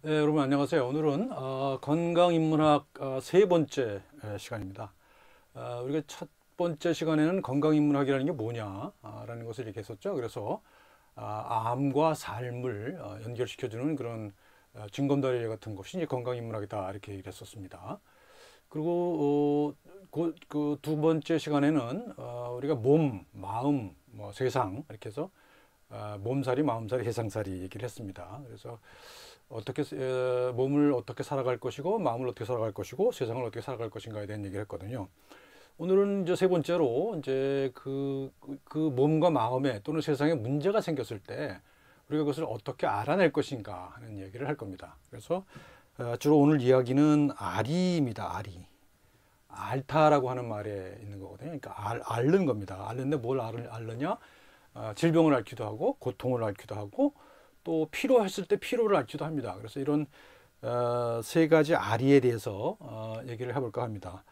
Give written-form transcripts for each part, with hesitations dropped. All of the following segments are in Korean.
네, 여러분 안녕하세요. 오늘은 건강인문학 세 번째 시간입니다. 우리가 첫 번째 시간에는 건강인문학이라는 게 뭐냐라는 것을 얘기했었죠. 그래서 암과 삶을 연결시켜주는 그런 징검다리 같은 것이 이제 건강인문학이다 이렇게 얘기를 했었습니다. 그리고 그 두 번째 시간에는 우리가 몸, 마음, 뭐 세상 이렇게 해서 몸살이, 마음살이, 세상살이 얘기를 했습니다. 그래서 어떻게 몸을 어떻게 살아갈 것이고 마음을 어떻게 살아갈 것이고 세상을 어떻게 살아갈 것인가에 대한 얘기를 했거든요. 오늘은 이제 세 번째로 이제 그 몸과 마음에 또는 세상에 문제가 생겼을 때 우리가 그것을 어떻게 알아낼 것인가 하는 얘기를 할 겁니다. 그래서 주로 오늘 이야기는 알이입니다. 알이. 앓다라고 하는 말에 있는 거거든요. 그러니까 앓는 겁니다. 앓는데 뭘 앓느냐? 질병을 앓기도 하고 고통을 앓기도 하고 또 피로했을 때 피로를 앓기도 합니다. 그래서 이런 세 가지 아리에 대해서 얘기를 해볼까 합니다.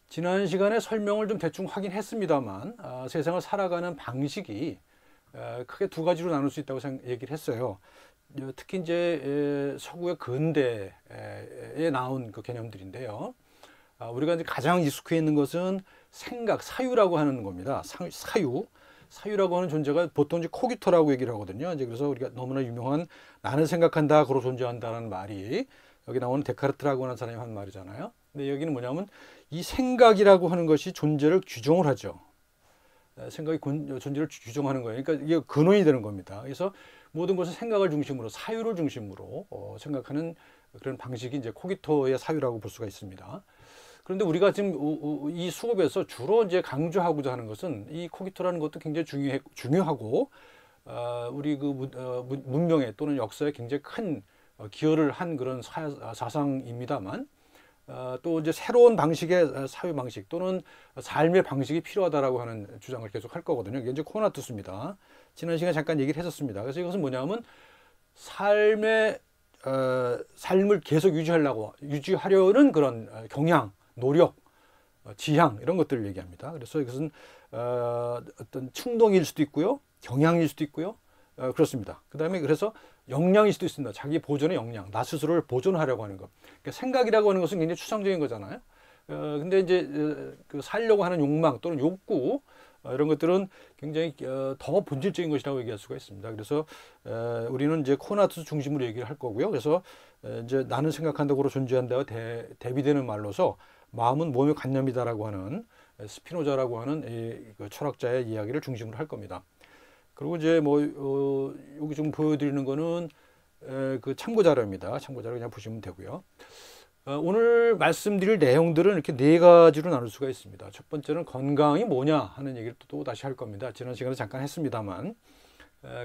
지난 시간에 설명을 좀 대충 하긴 했습니다만 세상을 살아가는 방식이 크게 두 가지로 나눌 수 있다고 얘기를 했어요. 특히 이제 서구의 근대에 나온 그 개념들인데요. 우리가 이제 가장 익숙해 있는 것은 생각, 사유라고 하는 겁니다. 사유. 사유라고 하는 존재가 보통 이제 코기토라고 얘기를 하거든요. 이제 그래서 우리가 너무나 유명한 나는 생각한다, 고로 존재한다는 말이 여기 나오는 데카르트라고 하는 사람이 한 말이잖아요. 근데 여기는 뭐냐면 이 생각이라고 하는 것이 존재를 규정을 하죠. 생각이 존재를 규정하는 거예요. 그러니까 이게 근원이 되는 겁니다. 그래서 모든 것을 생각을 중심으로, 사유를 중심으로 생각하는 그런 방식이 이제 코기토의 사유라고 볼 수가 있습니다. 그런데 우리가 지금 이 수업에서 주로 이제 강조하고자 하는 것은 이 코기토라는 것도 굉장히 중요하고 우리 그 문명에 또는 역사에 굉장히 큰 기여를 한 그런 사상입니다만 또 이제 새로운 방식의 사회 방식 또는 삶의 방식이 필요하다라고 하는 주장을 계속 할 거거든요. 이게 이제 코나투스입니다. 지난 시간에 잠깐 얘기를 했었습니다. 그래서 이것은 뭐냐면 삶을 계속 유지하려는 그런 경향, 노력, 지향 이런 것들을 얘기합니다. 그래서 이것은 어떤 충동일 수도 있고요, 경향일 수도 있고요, 그렇습니다. 그다음에 그래서 역량일 수도 있습니다. 자기 보존의 역량, 나 스스로를 보존하려고 하는 것. 그러니까 생각이라고 하는 것은 굉장히 추상적인 거잖아요. 근데 이제 그 살려고 하는 욕망 또는 욕구 이런 것들은 굉장히 더 본질적인 것이라고 얘기할 수가 있습니다. 그래서 우리는 이제 코나투스 중심으로 얘기를 할 거고요. 그래서 이제 나는 생각한다고로 존재한다와 대비되는 말로서 마음은 몸의 관념이다라고 하는 스피노자라고 하는 그 철학자의 이야기를 중심으로 할 겁니다. 그리고 이제 뭐 여기 좀 보여드리는 거는 그 참고 자료입니다. 참고 자료 그냥 보시면 되고요. 오늘 말씀드릴 내용들은 이렇게 네 가지로 나눌 수가 있습니다. 첫 번째는 건강이 뭐냐 하는 얘기를 또 다시 할 겁니다. 지난 시간에 잠깐 했습니다만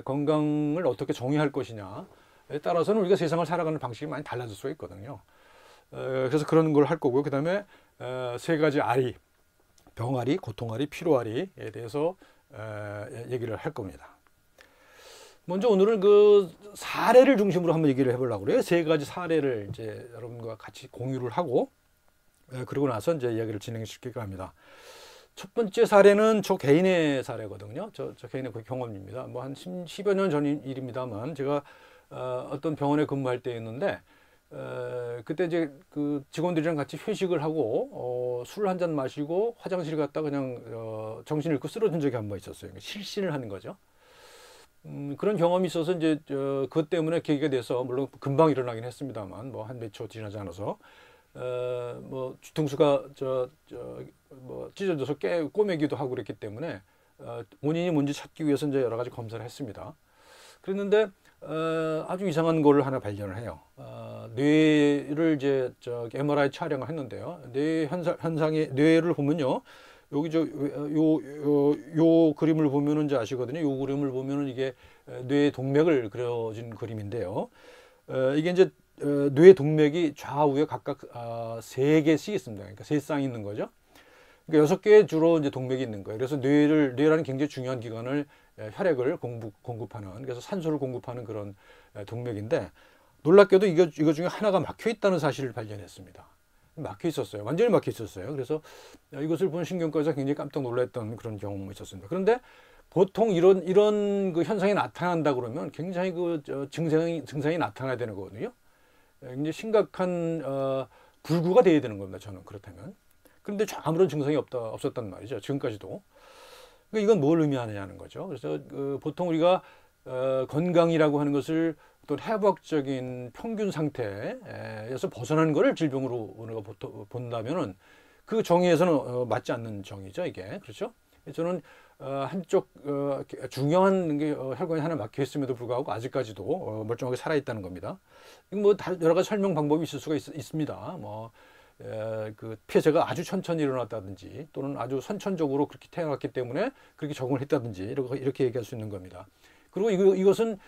건강을 어떻게 정의할 것이냐에 따라서는 우리가 세상을 살아가는 방식이 많이 달라질 수가 있거든요. 그래서 그런 걸 할 거고요. 그 다음에 세 가지 아리, 병아리, 고통아리, 피로아리에 대해서 얘기를 할 겁니다. 먼저 오늘은 그 사례를 중심으로 한번 얘기를 해보려고 그래요. 세 가지 사례를 이제 여러분과 같이 공유를 하고 그러고 나서 이제 이야기를 진행시킬까 합니다. 첫 번째 사례는 저 개인의 사례거든요. 저 개인의 경험입니다. 뭐 한 10여 년 전 일입니다만 제가 어떤 병원에 근무할 때였는데 그때 이제 그 직원들이랑 같이 회식을 하고 술을 한 잔 마시고 화장실 갔다 그냥 정신을 잃고 쓰러진 적이 한 번 있었어요. 실신을 하는 거죠. 그런 경험이 있어서 이제 그것 때문에 계기가 돼서 물론 금방 일어나긴 했습니다만 뭐 한 몇 초 지나지 않아서 뭐 뒤통수가 뭐 찢어져서 꼬매기도 하고 그랬기 때문에 원인이 뭔지 찾기 위해서 이제 여러 가지 검사를 했습니다. 그랬는데 아주 이상한 거를 하나 발견을 해요. 뇌를 이제 MRI 촬영을 했는데요. 뇌 현상의 뇌를 보면요. 여기 요 그림을 보면은 이제 아시거든요. 요 그림을 보면은 이게 뇌 동맥을 그려진 그림인데요. 이게 이제 뇌 동맥이 좌우에 각각 세 개씩 있습니다. 그러니까 세 쌍이 있는 거죠. 그러니까 6개의 주로 이제 동맥이 있는 거예요. 그래서 뇌라는 굉장히 중요한 기관을 혈액을 공급하는 그래서 산소를 공급하는 그런 동맥인데 놀랍게도 이거 중에 하나가 막혀 있다는 사실을 발견했습니다. 막혀 있었어요. 완전히 막혀 있었어요. 그래서 이것을 본 신경과에서 굉장히 깜짝 놀랐던 그런 경험이 있었습니다. 그런데 보통 이런 그 현상이 나타난다 그러면 굉장히 그 증상이 나타나야 되는 거거든요. 굉장히 심각한 불구가 돼야 되는 겁니다. 저는 그렇다면. 그런데 아무런 증상이 없었단 말이죠. 지금까지도. 그러니까 이건 뭘 의미하느냐는 거죠. 그래서 보통 우리가 건강이라고 하는 것을 또 해부학적인 평균 상태에서 벗어나는 것을 질병으로 우리가 본다면은 그 정의에서는 맞지 않는 정의죠, 이게. 그렇죠? 저는 한쪽 중요한 게 혈관이 하나 막혀 있음에도 불구하고 아직까지도 멀쩡하게 살아 있다는 겁니다. 뭐 여러 가지 설명 방법이 있을 수가 있습니다. 뭐 그 폐쇄가 아주 천천히 일어났다든지 또는 아주 선천적으로 그렇게 태어났기 때문에 그렇게 적응을 했다든지 이렇게 얘기할 수 있는 겁니다. 그리고 이것은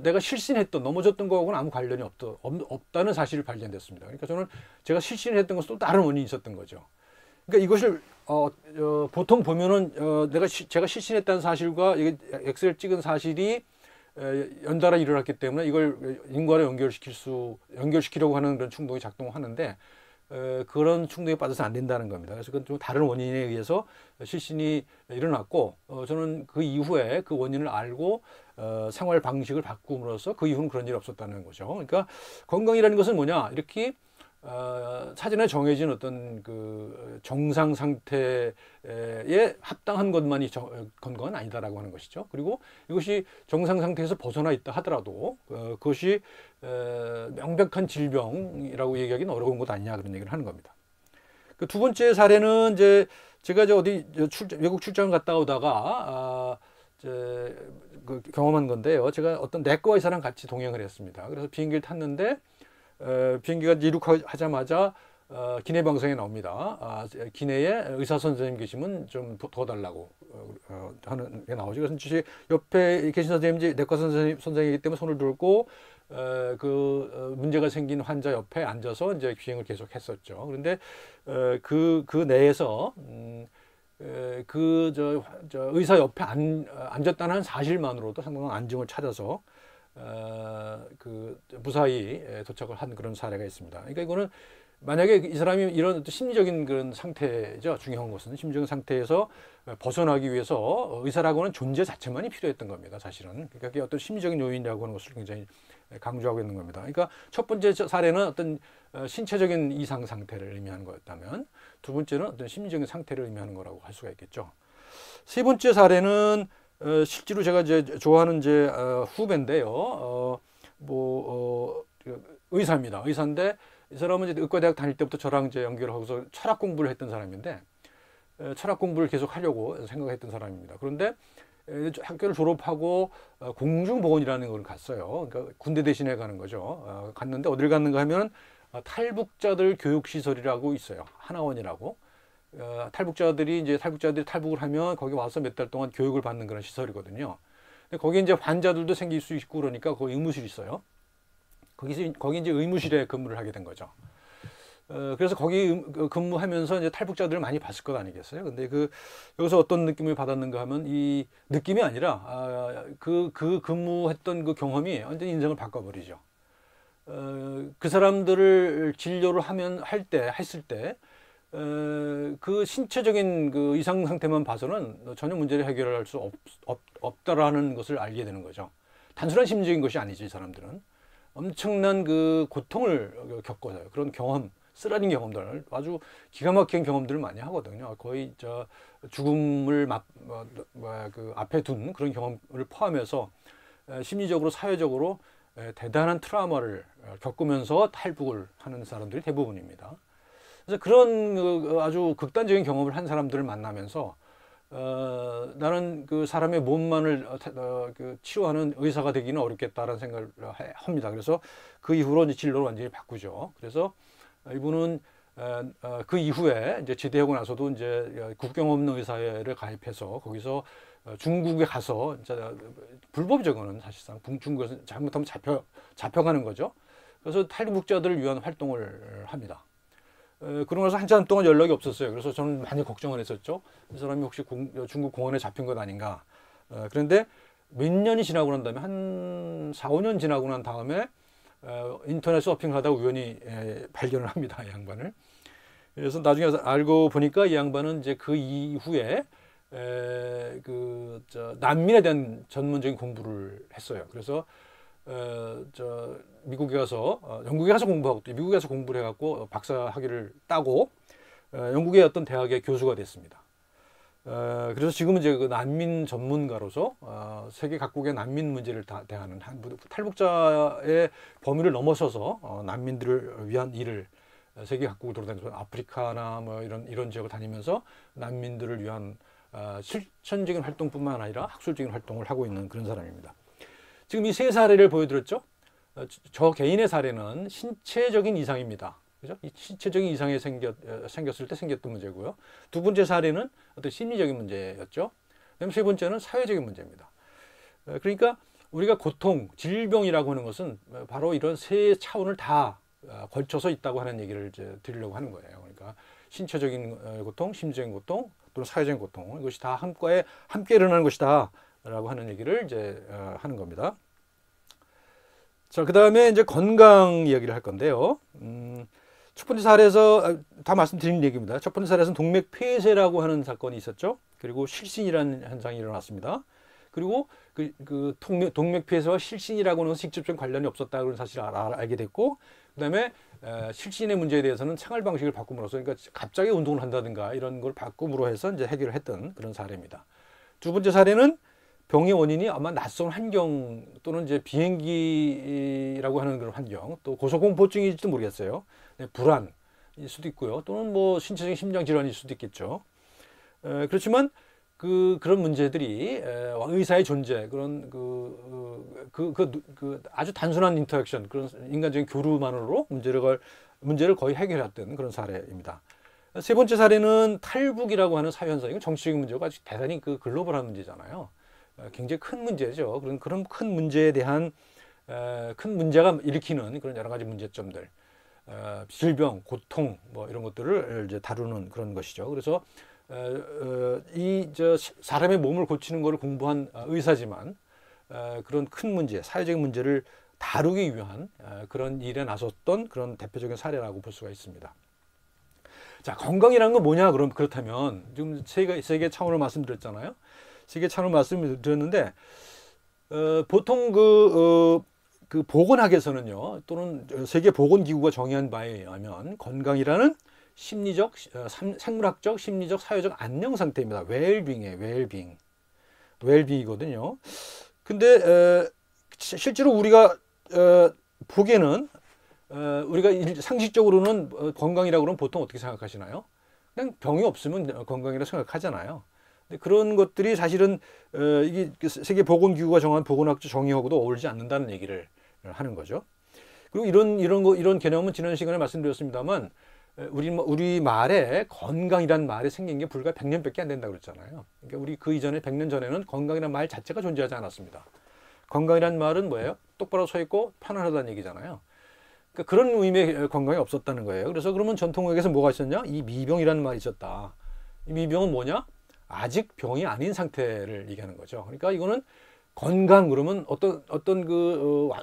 내가 실신했던 넘어졌던 거하고는 아무 관련이 없다는 사실이 발견됐습니다. 그러니까 저는 제가 실신했던 것은 또 다른 원인이 있었던 거죠. 그러니까 이것을 보통 보면은 제가 실신했다는 사실과 엑스를 찍은 사실이 연달아 일어났기 때문에 이걸 인과로 연결시키려고 하는 그런 충동이 작동하는데 그런 충동에 빠져서 안 된다는 겁니다. 그래서 그건 좀 다른 원인에 의해서 실신이 일어났고 저는 그 이후에 그 원인을 알고 생활 방식을 바꿈으로써 그 이후는 그런 일이 없었다는 거죠. 그러니까 건강이라는 것은 뭐냐, 이렇게 사전에 정해진 어떤 그 정상 상태에 합당한 것만이 건강은 아니다라고 하는 것이죠. 그리고 이것이 정상 상태에서 벗어나 있다 하더라도 그것이 명백한 질병이라고 얘기하기는 어려운 것 아니냐, 그런 얘기를 하는 겁니다. 그 두 번째 사례는 이제 제가 외국 출장 갔다 오다가 그 경험한 건데요. 제가 어떤 내과 의사랑 같이 동행을 했습니다. 그래서 비행기를 탔는데 비행기가 이륙하자마자 기내 방송에 나옵니다. 기내에 의사 선생님 계시면 좀 도와달라고 하는 게 나오죠. 그래서 옆에 계신 선생님이 내과 선생님이기 때문에 손을 들고 문제가 생긴 환자 옆에 앉아서 이제 비행을 계속 했었죠. 그런데 그 내에서 의사 옆에 앉았다는 사실만으로도 상당한 안정을 찾아서 무사히 도착을 한 그런 사례가 있습니다. 그러니까 이거는 만약에 이 사람이 이런 심리적인 그런 상태죠. 중요한 것은 심리적인 상태에서 벗어나기 위해서 의사라고 하는 존재 자체만이 필요했던 겁니다. 사실은. 그러니까 그게 어떤 심리적인 요인이라고 하는 것을 굉장히 강조하고 있는 겁니다. 그러니까 첫 번째 사례는 어떤 신체적인 이상 상태를 의미하는 거였다면 두 번째는 어떤 심리적인 상태를 의미하는 거라고 할 수가 있겠죠. 세 번째 사례는 실제로 제가 이제 좋아하는 후배인데요. 의사입니다. 의사인데 이 사람은 이제 의과대학 다닐 때부터 저랑 이제 연결을 하고서 철학 공부를 했던 사람인데 철학 공부를 계속 하려고 생각했던 사람입니다. 그런데 학교를 졸업하고 공중보건이라는 걸 갔어요. 그러니까 군대 대신에 가는 거죠. 갔는데 어딜 갔는가 하면 탈북자들 교육시설이라고 있어요. 하나원이라고. 탈북자들이 탈북을 하면 거기 와서 몇 달 동안 교육을 받는 그런 시설이거든요. 근데 거기 이제 환자들도 생길 수 있고 그러니까 거기 의무실이 있어요. 거기 이제 의무실에 근무를 하게 된 거죠. 그래서 거기 근무하면서 이제 탈북자들을 많이 봤을 것 아니겠어요? 근데 여기서 어떤 느낌을 받았는가 하면 이 느낌이 아니라 그 근무했던 그 경험이 완전히 인생을 바꿔버리죠. 그 사람들을 진료를 했을 때 그 신체적인 그 이상 상태만 봐서는 전혀 문제를 해결할 수 없다라는 것을 알게 되는 거죠. 단순한 심리적인 것이 아니지, 이 사람들은. 엄청난 그 고통을 겪어서요. 그런 경험, 쓰라린 경험들, 아주 기가 막힌 경험들을 많이 하거든요. 거의 죽음을 앞에 둔 그런 경험을 포함해서 심리적으로, 사회적으로 대단한 트라우마를 겪으면서 탈북을 하는 사람들이 대부분입니다. 그래서 그런 아주 극단적인 경험을 한 사람들을 만나면서 나는 그 사람의 몸만을 치료하는 의사가 되기는 어렵겠다라는 생각을 합니다. 그래서 그 이후로 이제 진로를 완전히 바꾸죠. 그래서 이분은 그 이후에 이제 제대하고 나서도 이제 국경 없는 의사회를 가입해서 거기서 중국에 가서 불법적으로는 사실상 중국에서 잘못하면 잡혀가는 거죠. 그래서 탈북자들을 위한 활동을 합니다. 그러고 나서 한참 동안 연락이 없었어요. 그래서 저는 많이 걱정을 했었죠. 이 사람이 혹시 중국 공안에 잡힌 것 아닌가. 그런데 몇 년이 지나고 난 다음에 한 4, 5년 지나고 난 다음에 인터넷 서핑하다가 우연히 발견을 합니다. 이 양반을. 그래서 나중에 알고 보니까 이 양반은 이제 그 이후에 난민에 대한 전문적인 공부를 했어요. 그래서 미국에 가서 영국에 가서 공부하고 또 미국에 가서 공부를 해갖고 박사 학위를 따고 영국의 어떤 대학의 교수가 됐습니다. 그래서 지금은 이제 그 난민 전문가로서 세계 각국의 난민 문제를 대하는 탈북자의 범위를 넘어서서 난민들을 위한 일을 세계 각국을 돌아다니면서 아프리카나 뭐 이런 지역을 다니면서 난민들을 위한 실천적인 활동뿐만 아니라 학술적인 활동을 하고 있는 그런 사람입니다. 지금 이 세 사례를 보여드렸죠. 저 개인의 사례는 신체적인 이상입니다. 그죠? 이 신체적인 이상이 생겼을 때 생겼던 문제고요. 두 번째 사례는 어떤 심리적인 문제였죠. 그다음 세 번째는 사회적인 문제입니다. 그러니까 우리가 고통, 질병이라고 하는 것은 바로 이런 세 차원을 다 걸쳐서 있다고 하는 얘기를 이제 드리려고 하는 거예요. 그러니까 신체적인 고통, 심리적인 고통, 또는 사회적인 고통, 이것이 다 함께 일어나는 것이다라고 하는 얘기를 이제 하는 겁니다. 자, 그 다음에 이제 건강 이야기를 할 건데요. 첫 번째 사례에서 다 말씀드린 얘기입니다. 첫 번째 사례에서는 동맥폐쇄라고 하는 사건이 있었죠. 그리고 실신이라는 현상이 일어났습니다. 그리고 동맥폐쇄와 실신이라고 하는 것은 직접적인 관련이 없었다 그런 사실을 알게 됐고, 그다음에 실신의 문제에 대해서는 생활 방식을 바꿈으로써, 그러니까 갑자기 운동을 한다든가 이런 걸 바꿈으로 해서 이제 해결을 했던 그런 사례입니다. 두 번째 사례는 병의 원인이 아마 낯선 환경 또는 이제 비행기라고 하는 그런 환경, 또 고소공포증일지도 모르겠어요. 불안일 수도 있고요. 또는 뭐 신체적인 심장 질환일 수도 있겠죠. 그렇지만 그런 문제들이 의사의 존재, 그런 아주 단순한 인터랙션, 그런 인간적인 교류만으로 문제를 거의 해결했던 그런 사례입니다. 세 번째 사례는 탈북이라고 하는 사회 현상. 이건 정치적인 문제고 아주 대단히 글로벌한 문제잖아요. 굉장히 큰 문제죠. 그런 큰 문제에 대한 큰 문제가 일으키는 그런 여러 가지 문제점들, 질병, 고통, 뭐 이런 것들을 이제 다루는 그런 것이죠. 그래서 사람의 몸을 고치는 것을 공부한 의사지만 그런 큰 문제, 사회적인 문제를 다루기 위한 그런 일에 나섰던 그런 대표적인 사례라고 볼 수가 있습니다. 자, 건강이라는 건 뭐냐? 그렇다면 지금 세계 차원을 말씀드렸잖아요. 세계 차원을 말씀드렸는데 보통 그 보건학에서는요, 또는 세계 보건기구가 정의한 바에 의하면 건강이라는 심리적, 생물학적, 심리적, 사회적 안녕 상태입니다. 웰빙이에요. 웰빙이거든요. 근데 실제로 우리가 보기에는 우리가 상식적으로는 건강이라고 그러면 보통 어떻게 생각하시나요? 그냥 병이 없으면 건강이라고 생각하잖아요. 근데 그런 것들이 사실은 이게 세계 보건기구가 정한 보건학적 정의하고도 어울리지 않는다는 얘기를 하는 거죠. 그리고 이런 개념은 지난 시간에 말씀드렸습니다만 우리 말에 건강이란 말이 생긴 게 불과 100년밖에 안 된다고 그랬잖아요. 그러니까 우리 그 이전에 100년 전에는 건강이란 말 자체가 존재하지 않았습니다. 건강이란 말은 뭐예요? 똑바로 서 있고 편안하다는 얘기잖아요. 그러니까 그런 의미의 건강이 없었다는 거예요. 그래서 그러면 전통의학에서 뭐가 있었냐? 이 미병이라는 말이 있었다. 이 미병은 뭐냐? 아직 병이 아닌 상태를 얘기하는 거죠. 그러니까 이거는 건강 그러면 어떤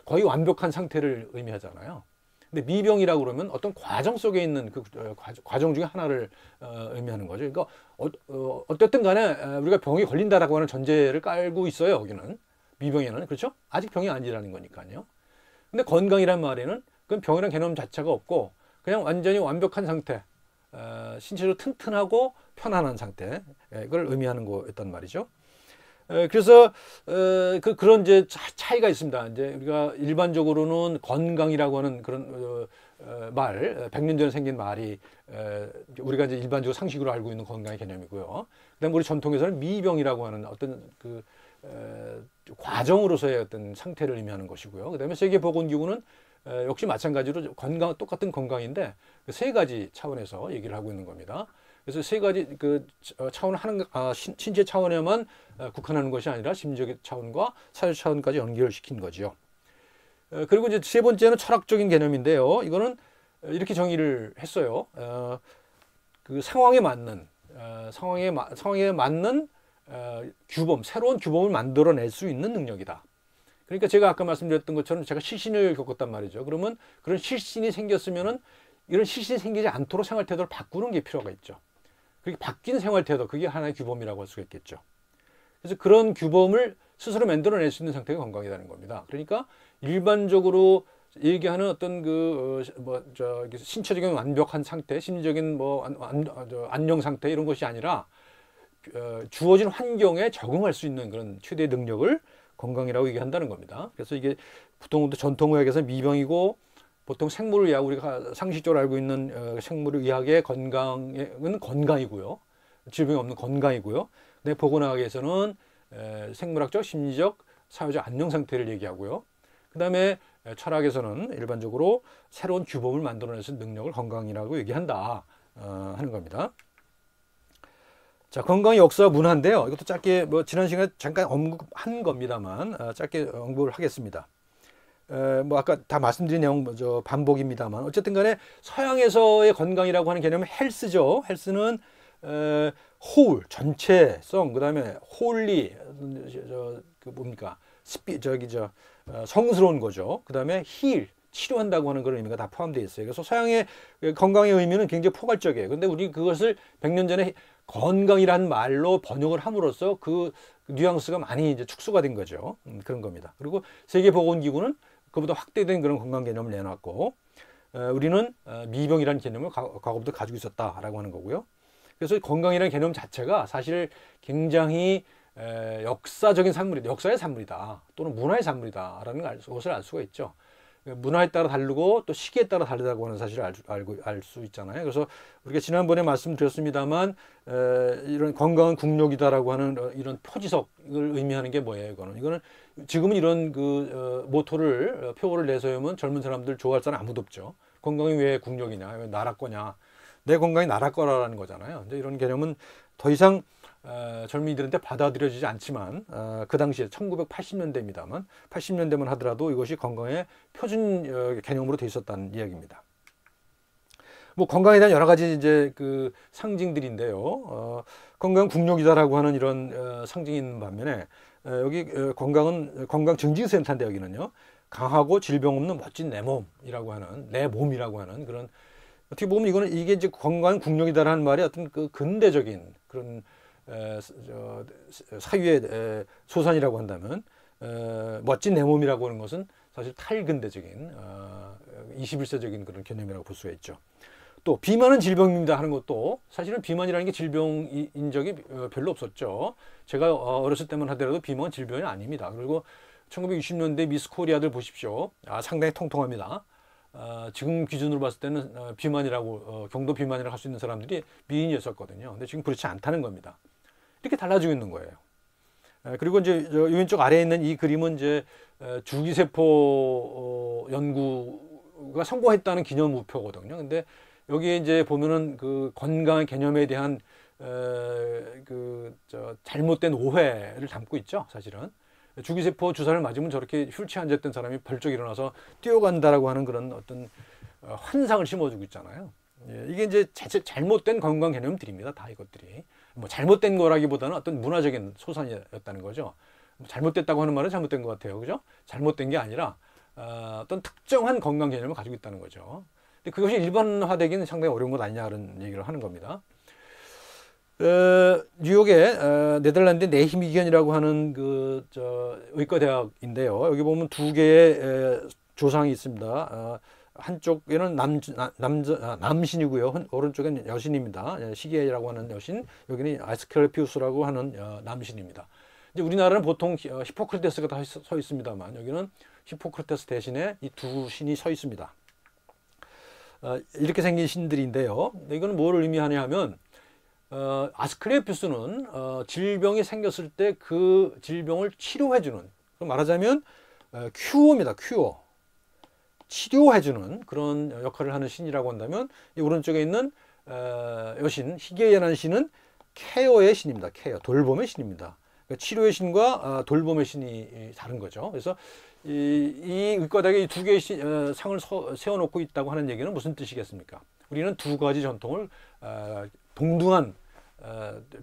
거의 완벽한 상태를 의미하잖아요. 근데 미병이라고 그러면 어떤 과정 속에 있는 그 과정 중에 하나를 의미하는 거죠. 그러니까 어쨌든 간에 우리가 병이 걸린다라고 하는 전제를 깔고 있어요. 여기는 미병에는. 그렇죠? 아직 병이 아니라는 거니까요. 근데 건강이란 말에는 그건 병이라는 개념 자체가 없고 그냥 완전히 완벽한 상태, 신체적으로 튼튼하고 편안한 상태, 이걸 의미하는 거였단 말이죠. 그래서 그런 이제 차이가 있습니다. 이제 우리가 일반적으로는 건강이라고 하는 그런 말, 100년 전에 생긴 말이 우리가 이제 일반적으로 상식으로 알고 있는 건강의 개념이고요. 그다음 우리 전통에서는 미병이라고 하는 어떤 과정으로서의 어떤 상태를 의미하는 것이고요. 그다음에 세계보건기구는 역시 마찬가지로 똑같은 건강인데 그 세 가지 차원에서 얘기를 하고 있는 겁니다. 그래서 세 가지 차원을 신체 차원에만 국한하는 것이 아니라 심리적 차원과 사회 차원까지 연결시킨 거죠. 그리고 이제 세 번째는 철학적인 개념인데요. 이거는 이렇게 정의를 했어요. 그 상황에 맞는 규범, 새로운 규범을 만들어낼 수 있는 능력이다. 그러니까 제가 아까 말씀드렸던 것처럼 제가 실신을 겪었단 말이죠. 그러면 그런 실신이 생겼으면은 이런 실신이 생기지 않도록 생활 태도를 바꾸는 게 필요가 있죠. 그렇게 바뀐 생활 태도, 그게 하나의 규범이라고 할 수가 있겠죠. 그래서 그런 규범을 스스로 만들어낼 수 있는 상태가 건강이라는 겁니다. 그러니까 일반적으로 얘기하는 어떤 신체적인 완벽한 상태, 심리적인 안녕 상태 이런 것이 아니라 주어진 환경에 적응할 수 있는 그런 최대의 능력을 건강이라고 얘기한다는 겁니다. 그래서 이게 보통 전통의학에서 미병이고 보통 생물의학 우리가 상식적으로 알고 있는 생물의학의 건강은 건강이고요. 질병이 없는 건강이고요. 근데 보건학에서는 생물학적, 심리적, 사회적 안녕 상태를 얘기하고요. 그 다음에 철학에서는 일반적으로 새로운 규범을 만들어낼 수 있는 능력을 건강이라고 얘기한다 하는 겁니다. 자, 건강의 역사와 문화인데요. 이것도 짧게 지난 시간에 잠깐 언급한 겁니다만 짧게 언급을 하겠습니다. 아까 다 말씀드린 내용 반복입니다만 어쨌든 간에 서양에서의 건강이라고 하는 개념은 헬스죠. 헬스는 홀, 전체성, 그 다음에 홀리, 성스러운 거죠. 그 다음에 힐, 치료한다고 하는 그런 의미가 다 포함되어 있어요. 그래서 서양의 건강의 의미는 굉장히 포괄적이에요. 근데 우리 그것을 100년 전에 건강이란 말로 번역을 함으로써 그 뉘앙스가 많이 이제 축소가 된 거죠. 그런 겁니다. 그리고 세계보건기구는 그보다 확대된 그런 건강 개념을 내놨고, 우리는 미병이라는 개념을 과거부터 가지고 있었다라고 하는 거고요. 그래서 건강이라는 개념 자체가 사실 굉장히 역사적인 산물이다, 역사의 산물이다, 또는 문화의 산물이다라는 것을 알 수가 있죠. 문화에 따라 다르고 또 시기에 따라 다르다고 하는 사실을 알 수 있잖아요. 그래서 우리가 지난번에 말씀드렸습니다만 이런 건강은 국력이다라고 하는 이런 표지석을 의미하는 게 뭐예요? 이거는 지금은 이런 모토를 표어를 내세우면 젊은 사람들 좋아할 사람 아무도 없죠. 건강이 왜 국력이냐, 왜 나라 거냐, 내 건강이 나라 거라는 거잖아요. 근데 이런 개념은 더 이상 젊은이들한테 받아들여지지 않지만 그 당시에 1980년대입니다만 80년대만 하더라도 이것이 건강의 표준 개념으로 돼 있었다는 이야기입니다. 건강에 대한 여러 가지 이제 그 상징들인데요. 건강 국력이다라고 하는 이런 상징이 있는 반면에 여기 건강증진센터인데 여기는요, 강하고 질병 없는 멋진 내 몸이라고 하는, 내 몸이라고 하는 그런, 어떻게 보면 이게 이제 건강 국력이다라는 말이 어떤 그 근대적인 그런 사유의 소산이라고 한다면 멋진 내 몸이라고 하는 것은 사실 탈근대적인 21세적인 그런 개념이라고 볼 수가 있죠. 또 비만은 질병입니다 하는 것도 사실은 비만이라는 게 질병인 적이 별로 없었죠. 제가 어렸을 때만 하더라도 비만은 질병이 아닙니다. 그리고 1960년대 미스 코리아들 보십시오. 상당히 통통합니다. 지금 기준으로 봤을 때는 비만이라고 경도 비만이라고 할 수 있는 사람들이 미인이었었거든요. 근데 지금 그렇지 않다는 겁니다. 이렇게 달라지고 있는 거예요. 그리고 이제 왼쪽 아래에 있는 이 그림은 이제 줄기세포 연구가 성공했다는 기념 우표거든요. 근데 여기에 이제 보면은 그 건강의 개념에 대한 잘못된 오해를 담고 있죠. 사실은 줄기세포 주사를 맞으면 저렇게 휠체어 앉았던 사람이 벌쩍 일어나서 뛰어간다라고 하는 그런 어떤 환상을 심어주고 있잖아요. 이게 이제 잘못된 건강 개념들입니다. 다 이것들이 잘못된 거라기보다는 어떤 문화적인 소산이었다는 거죠. 잘못됐다고 하는 말은 잘못된 것 같아요, 그죠? 잘못된 게 아니라 어떤 특정한 건강 개념을 가지고 있다는 거죠. 근데 그것이 일반화되기는 상당히 어려운 것 아니냐 그런 얘기를 하는 겁니다. 뉴욕의 네덜란드 네히미겐이라고 하는 의과대학인데요. 여기 보면 두 개의 조상이 있습니다. 한쪽에는 남신이고요. 오른쪽엔 여신입니다. 시계라고 하는 여신, 여기는 아스클레피우스라고 하는 남신입니다. 이제 우리나라는 보통 히포크라테스가 다 서 있습니다만 여기는 히포크라테스 대신에 이 두 신이 서 있습니다. 이렇게 생긴 신들인데요. 이거는 뭘 의미하냐 하면 아스클레피우스는 질병이 생겼을 때 그 질병을 치료해주는, 말하자면 큐어입니다. 큐어. 치료해주는 그런 역할을 하는 신이라고 한다면, 이 오른쪽에 있는 여신 히게이라는 신은 케어의 신입니다. 케어, 돌봄의 신입니다. 그러니까 치료의 신과 돌봄의 신이 다른 거죠. 그래서 이 의과대학에 이 두 개의 상을 세워놓고 있다고 하는 얘기는 무슨 뜻이겠습니까? 우리는 두 가지 전통을 동등한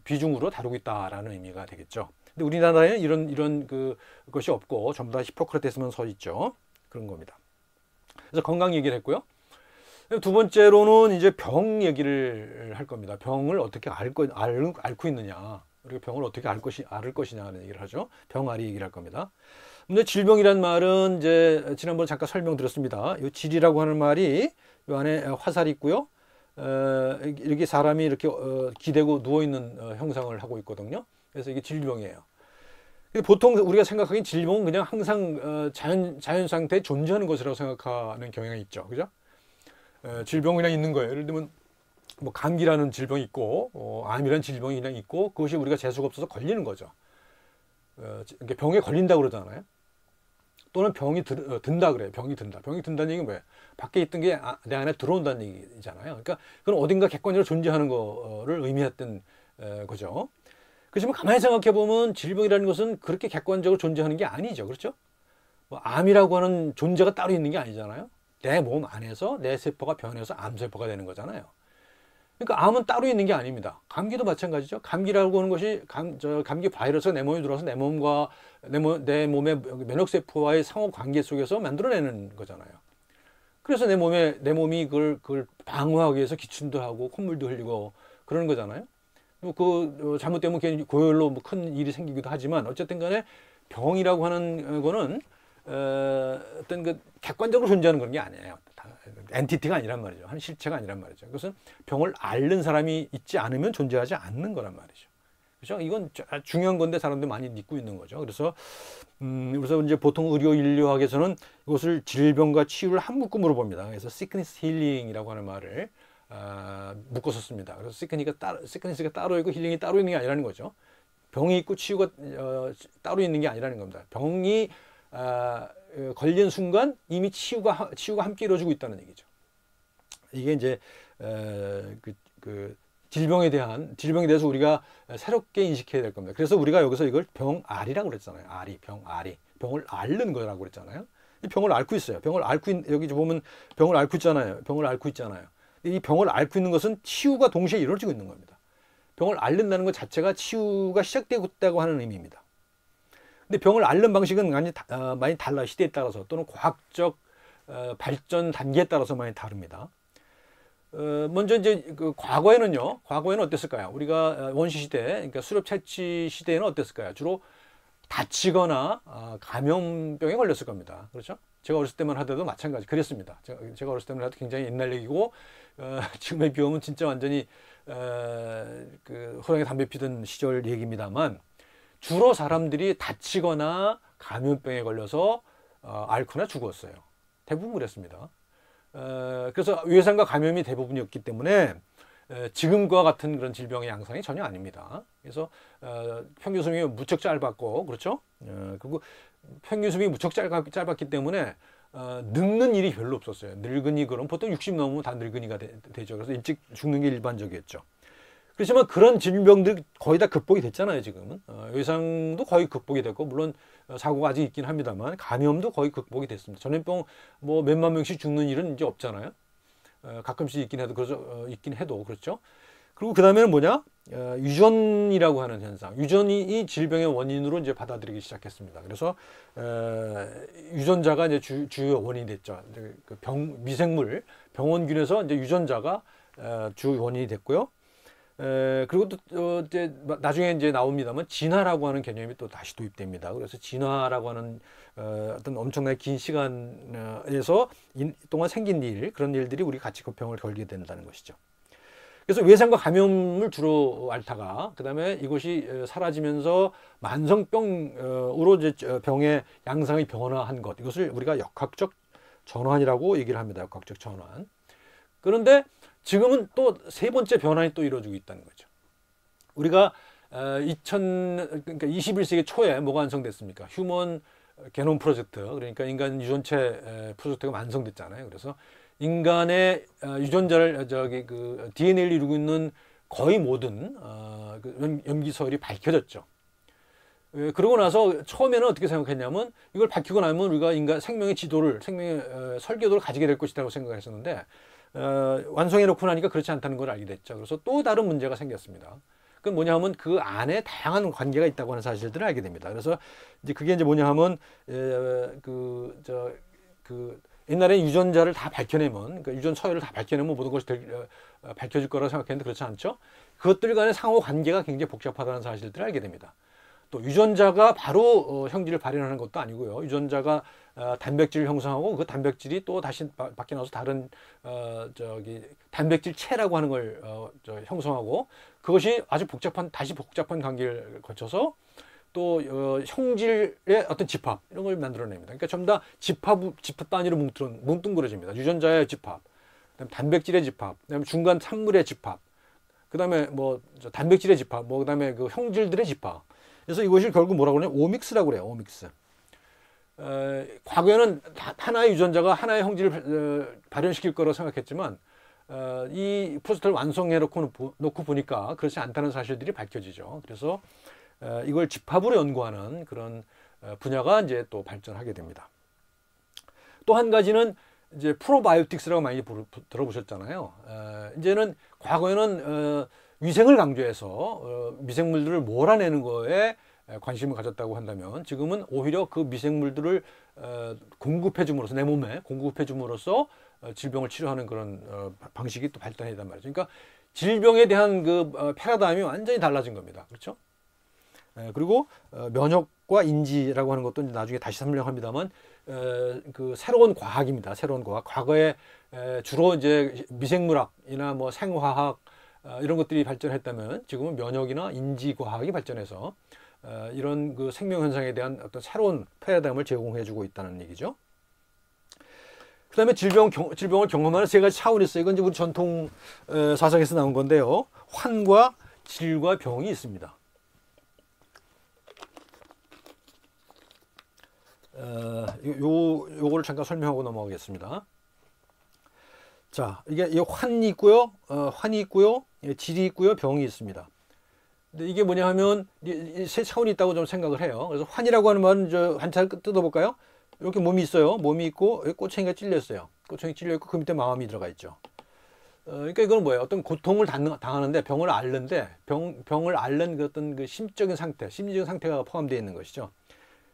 비중으로 다루고 있다라는 의미가 되겠죠. 근데 우리나라에는 이런 것이 없고 전부 다 히포크라테스만 서 있죠. 그런 겁니다. 그래서 건강 얘기를 했고요. 두 번째로는 이제 병 얘기를 할 겁니다. 병을 어떻게 앓고 있느냐, 우리가 병을 어떻게 앓을 것이냐 하는 얘기를 하죠. 병앓이 얘기를 할 겁니다. 근데 질병이란 말은 이제 지난번에 잠깐 설명드렸습니다. 이 질이라고 하는 말이 이 안에 화살이 있고요. 이렇게 사람이 이렇게 기대고 누워 있는 형상을 하고 있거든요. 그래서 이게 질병이에요. 근데 보통 우리가 생각하기엔 질병은 그냥 항상 자연 상태에 존재하는 것이라고 생각하는 경향이 있죠. 그죠? 질병은 그냥 있는 거예요. 예를 들면 뭐 감기라는 질병이 있고 암이라는 질병이 그냥 있고 그것이 우리가 재수가 없어서 걸리는 거죠. 병에 걸린다고 그러잖아요. 또는 병이 든다 그래요. 병이 든다. 병이 든다는 얘기는 뭐예요? 밖에 있던 게 내 안에 들어온다는 얘기잖아요. 그러니까 그건 어딘가 객관적으로 존재하는 거를 의미했던 거죠. 그렇지만 가만히 생각해 보면 질병이라는 것은 그렇게 객관적으로 존재하는 게 아니죠. 그렇죠? 뭐 암이라고 하는 존재가 따로 있는 게 아니잖아요. 내 몸 안에서 내 세포가 변해서 암세포가 되는 거잖아요. 그러니까 암은 따로 있는 게 아닙니다. 감기도 마찬가지죠. 감기라고 하는 것이 감기 바이러스가 내 몸에 들어와서 내 몸의 면역세포와의 상호 관계 속에서 만들어내는 거잖아요. 그래서 내 몸이 그걸 방어하기 위해서 기침도 하고 콧물도 흘리고 그러는 거잖아요. 잘못되면 고열로 뭐 큰 일이 생기기도 하지만 어쨌든 간에 병이라고 하는 거는 어떤 그 객관적으로 존재하는 그런 게 아니에요. 엔티티가 아니란 말이죠. 한 실체가 아니란 말이죠. 그것은 병을 앓는 사람이 있지 않으면 존재하지 않는 거란 말이죠. 그렇죠? 이건 중요한 건데 사람들이 많이 믿고 있는 거죠. 그래서 이제 보통 의료 인류학에서는 이것을 질병과 치유를 한 묶음으로 봅니다. 그래서 sickness healing이라고 하는 말을 묶어서 씁니다. 그래서 sickness가 따로 있고 힐링이 따로 있는 게 아니라는 거죠. 병이 있고 치유가 따로 있는 게 아니라는 겁니다. 병이 걸린 순간 이미 치유가 함께 이루어지고 있다는 얘기죠. 이게 이제 질병에 대해서 우리가 새롭게 인식해야 될 겁니다. 그래서 우리가 여기서 이걸 병알이라고 그랬잖아요. 병을 앓는 거라고 그랬잖아요. 이 병을 앓고 있어요. 여기 보면 병을 앓고 있잖아요. 병을 앓고 있잖아요. 이 병을 앓고 있는 것은 치유가 동시에 이루어지고 있는 겁니다. 병을 앓는다는 것 자체가 치유가 시작되고 있다고 하는 의미입니다. 근데 병을 앓는 방식은 많이 달라요. 시대에 따라서 또는 과학적 발전 단계에 따라서 많이 다릅니다. 먼저 이제 과거에는 어땠을까요? 우리가 원시 시대, 그러니까 수렵 채취 시대에는 어땠을까요? 주로 다치거나 감염병에 걸렸을 겁니다. 그렇죠? 제가 어렸을 때만 하더라도 마찬가지 그랬습니다. 제가 어렸을 때만 해도 굉장히 옛날 얘기고 지금에 비하면 진짜 완전히 호랑이 담배 피던 시절 얘기입니다만 주로 사람들이 다치거나 감염병에 걸려서 앓거나 죽었어요. 대부분 그랬습니다. 그래서 외상과 감염이 대부분이었기 때문에 지금과 같은 그런 질병의 양상이 전혀 아닙니다. 그래서 평균 수명이 무척 짧았고, 그렇죠? 그리고 평균 수명이 무척 짧았기 때문에 늙는 일이 별로 없었어요. 늙은이 그럼 보통 60 넘으면 다 늙은이가 되죠. 그래서 일찍 죽는 게 일반적이었죠. 그렇지만 그런 질병들 거의 다 극복이 됐잖아요. 지금은 외상도 거의 극복이 됐고, 물론 사고가 아직 있긴 합니다만 감염도 거의 극복이 됐습니다. 전염병 뭐 몇만 명씩 죽는 일은 이제 없잖아요. 가끔씩 있긴 해도 그렇죠. 그리고 그 다음에는 뭐냐? 유전이라고 하는 현상. 유전이 질병의 원인으로 이제 받아들이기 시작했습니다. 그래서 유전자가 이제 주요 원인이 됐죠. 그 미생물 병원균에서 이제 유전자가 주 원인이 됐고요. 그리고 또 이제 나중에 이제 나옵니다만 진화라고 하는 개념이 또 다시 도입됩니다. 그래서 진화라고 하는 어떤 엄청나게 긴 시간에서 동안 생긴 그런 일들이 우리 같이 그 병을 걸게 된다는 것이죠. 그래서 외상과 감염을 주로 앓다가 그다음에 이것이 사라지면서 만성병으로 이제 병의 양상이 변화한 것, 이것을 우리가 역학적 전환이라고 얘기를 합니다. 역학적 전환. 그런데 지금은 또 세 번째 변환이 또 이루어지고 있다는 거죠. 우리가 그러니까 21세기 초에 뭐가 완성됐습니까? 휴먼 게놈 프로젝트, 그러니까 인간 유전체 프로젝트가 완성됐잖아요. 그래서 인간의 유전자를 DNA를 이루고 있는 거의 모든 염기서열이 밝혀졌죠. 그러고 나서 처음에는 어떻게 생각했냐면 이걸 밝히고 나면 우리가 인간 생명의 설계도를 가지게 될 것이라고 생각했었는데 완성해 놓고 나니까 그렇지 않다는 걸 알게 됐죠. 그래서 또 다른 문제가 생겼습니다. 그건 뭐냐 하면 그 안에 다양한 관계가 있다고 하는 사실들을 알게 됩니다. 그래서 이제 그게 이제 뭐냐 하면 옛날에 유전자를 다 밝혀내면, 그러니까 유전 서열을 다 밝혀내면 모든 것이 밝혀질 거라고 생각했는데 그렇지 않죠. 그것들 간의 상호 관계가 굉장히 복잡하다는 사실들을 알게 됩니다. 또 유전자가 바로 형질을 발현하는 것도 아니고요. 유전자가 단백질을 형성하고 그 단백질이 또 다시 밖에 나와서 다른 단백질체라고 하는 걸 형성하고 그것이 아주 다시 복잡한 관계를 거쳐서 또 형질의 어떤 집합 이런 걸 만들어냅니다. 그러니까 전부 다 집합 단위로 뭉뚱그려집니다. 유전자의 집합, 그다음에 단백질의 집합, 그다음에 중간 산물의 집합, 그다음에 뭐 단백질의 집합, 뭐 그다음에 그 형질들의 집합. 그래서 이것이 결국 뭐라고 그러냐? 오믹스라고 그래요. 오믹스. 과거에는 하나의 유전자가 하나의 형질을 발현시킬 거라고 생각했지만 이 프로세스를 완성해 놓고 보니까 그렇지 않다는 사실들이 밝혀지죠. 그래서 이걸 집합으로 연구하는 그런 분야가 이제 또 발전하게 됩니다. 또 한 가지는 이제 프로바이오틱스라고 많이 들어보셨잖아요. 이제는 과거에는 위생을 강조해서 미생물들을 몰아내는 거에 관심을 가졌다고 한다면 지금은 오히려 그 미생물들을 공급해 줌으로써 내 몸에 공급해 줌으로써 질병을 치료하는 그런 방식이 또 발전했단 말이죠. 그러니까 질병에 대한 그 패러다임이 완전히 달라진 겁니다. 그렇죠? 그리고 면역과 인지라고 하는 것도 나중에 다시 설명합니다만 그 새로운 과학입니다. 새로운 과학. 과거에 주로 이제 미생물학이나 뭐 생화학 이런 것들이 발전했다면 지금은 면역이나 인지 과학이 발전해서 이런 그 생명 현상에 대한 어떤 새로운 패러다임을 제공해주고 있다는 얘기죠. 그다음에 질병을 경험하는 세 가지 차원이 있어요. 이건 이제 우리 전통 사상에서 나온 건데요. 환과 질과 병이 있습니다. 요거를 잠깐 설명하고 넘어가겠습니다. 자, 이게 환이 있고요, 질이 있고요, 병이 있습니다. 근데 이게 뭐냐 하면 이 세 차원이 있다고 좀 생각을 해요. 그래서 환이라고 하는 말은 한참 뜯어볼까요? 이렇게 몸이 있어요. 몸이 있고 꼬챙이가 찔려 있어요. 꼬챙이 찔려 있고 그 밑에 마음이 들어가 있죠. 그러니까 이건 뭐예요? 어떤 고통을 당하는데 병을 앓는데 병을 앓는 그 어떤 그 심적인 상태, 심리적인 상태가 포함되어 있는 것이죠.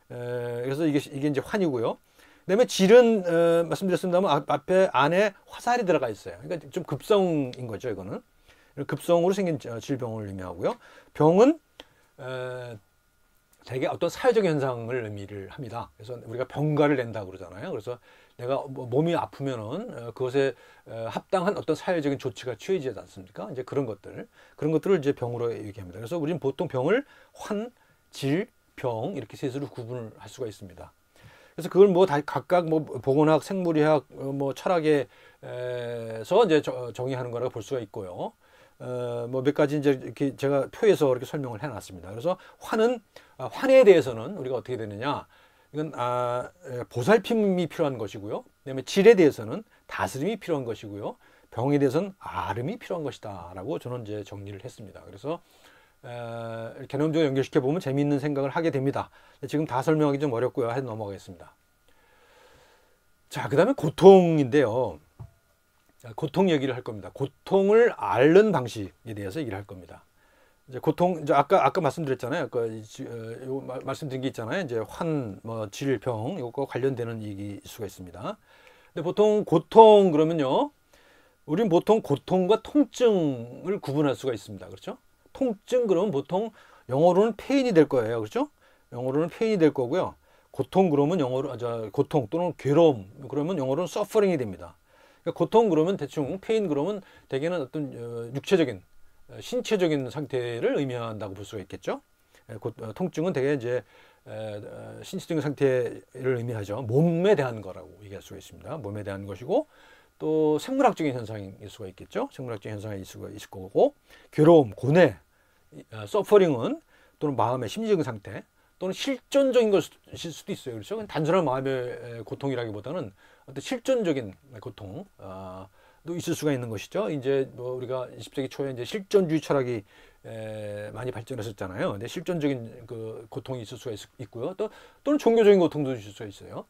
그래서 이게 이제 환이고요. 그다음에 질은 말씀드렸습니다만 앞에 안에 화살이 들어가 있어요. 그러니까 좀 급성인 거죠. 이거는 급성으로 생긴 질병을 의미하고요. 병은 대개 어떤 사회적 현상을 의미를 합니다. 그래서 우리가 병가를 낸다고 그러잖아요. 그래서 내가 몸이 아프면은 그것에 합당한 어떤 사회적인 조치가 취해지지 않습니까? 이제 그런 것들을 이제 병으로 얘기합니다. 그래서 우리는 보통 병을 환, 질, 병 이렇게 셋으로 구분을 할 수가 있습니다. 그래서 그걸 뭐 다 각각 뭐 보건학, 생물의학, 뭐 철학에서 이제 정의하는 거라고 볼 수가 있고요. 뭐 몇 가지 이제 이렇게 제가 표에서 이렇게 설명을 해놨습니다. 그래서 환에 대해서는 우리가 어떻게 되느냐? 이건 보살핌이 필요한 것이고요. 그다음에 질에 대해서는 다스림이 필요한 것이고요. 병에 대해서는 아름이 필요한 것이다라고 저는 이제 정리를 했습니다. 그래서 개념적으로 연결시켜 보면 재미있는 생각을 하게 됩니다. 지금 다 설명하기 좀 어렵고요. 해서 넘어가겠습니다. 자, 그다음에 고통인데요. 고통 얘기를 할 겁니다. 고통을 앓는 방식에 대해서 얘기를 할 겁니다. 이제 고통, 이제 아까 말씀드렸잖아요. 말씀드린 게 있잖아요. 이제 환, 뭐 질, 병 이거 관련되는 얘기일 수가 있습니다. 근데 보통 고통 그러면요, 우리는 보통 고통과 통증을 구분할 수가 있습니다. 그렇죠? 통증 그러면 보통 영어로는 페인이 될 거예요. 그렇죠? 영어로는 페인이 될 거고요. 고통 그러면 고통 또는 괴로움 그러면 영어로는 서퍼링이 됩니다. 그러니까 고통 그러면 대충 페인 그러면 대개는 어떤 육체적인 신체적인 상태를 의미한다고 볼 수가 있겠죠. 통증은 대개 이제 신체적인 상태를 의미하죠. 몸에 대한 거라고 얘기할 수가 있습니다. 몸에 대한 것이고 또 생물학적인 현상일 수가 있겠죠. 생물학적인 현상이 있을 거고 괴로움, 고뇌, 서퍼링은 또는 마음의 심리적인 상태 또는 실존적인 것일 수도 있어요. 그렇죠? 단순한 마음의 고통이라기보다는 어떤 실존적인 고통 도 있을 수가 있는 것이죠. 이제 뭐 우리가 20세기 초에 이제 실존주의 철학이 많이 발전했었잖아요. 근데 실존적인 그 고통이 있을 수가 있고요. 또는 종교적인 고통도 있을 수가 있어요.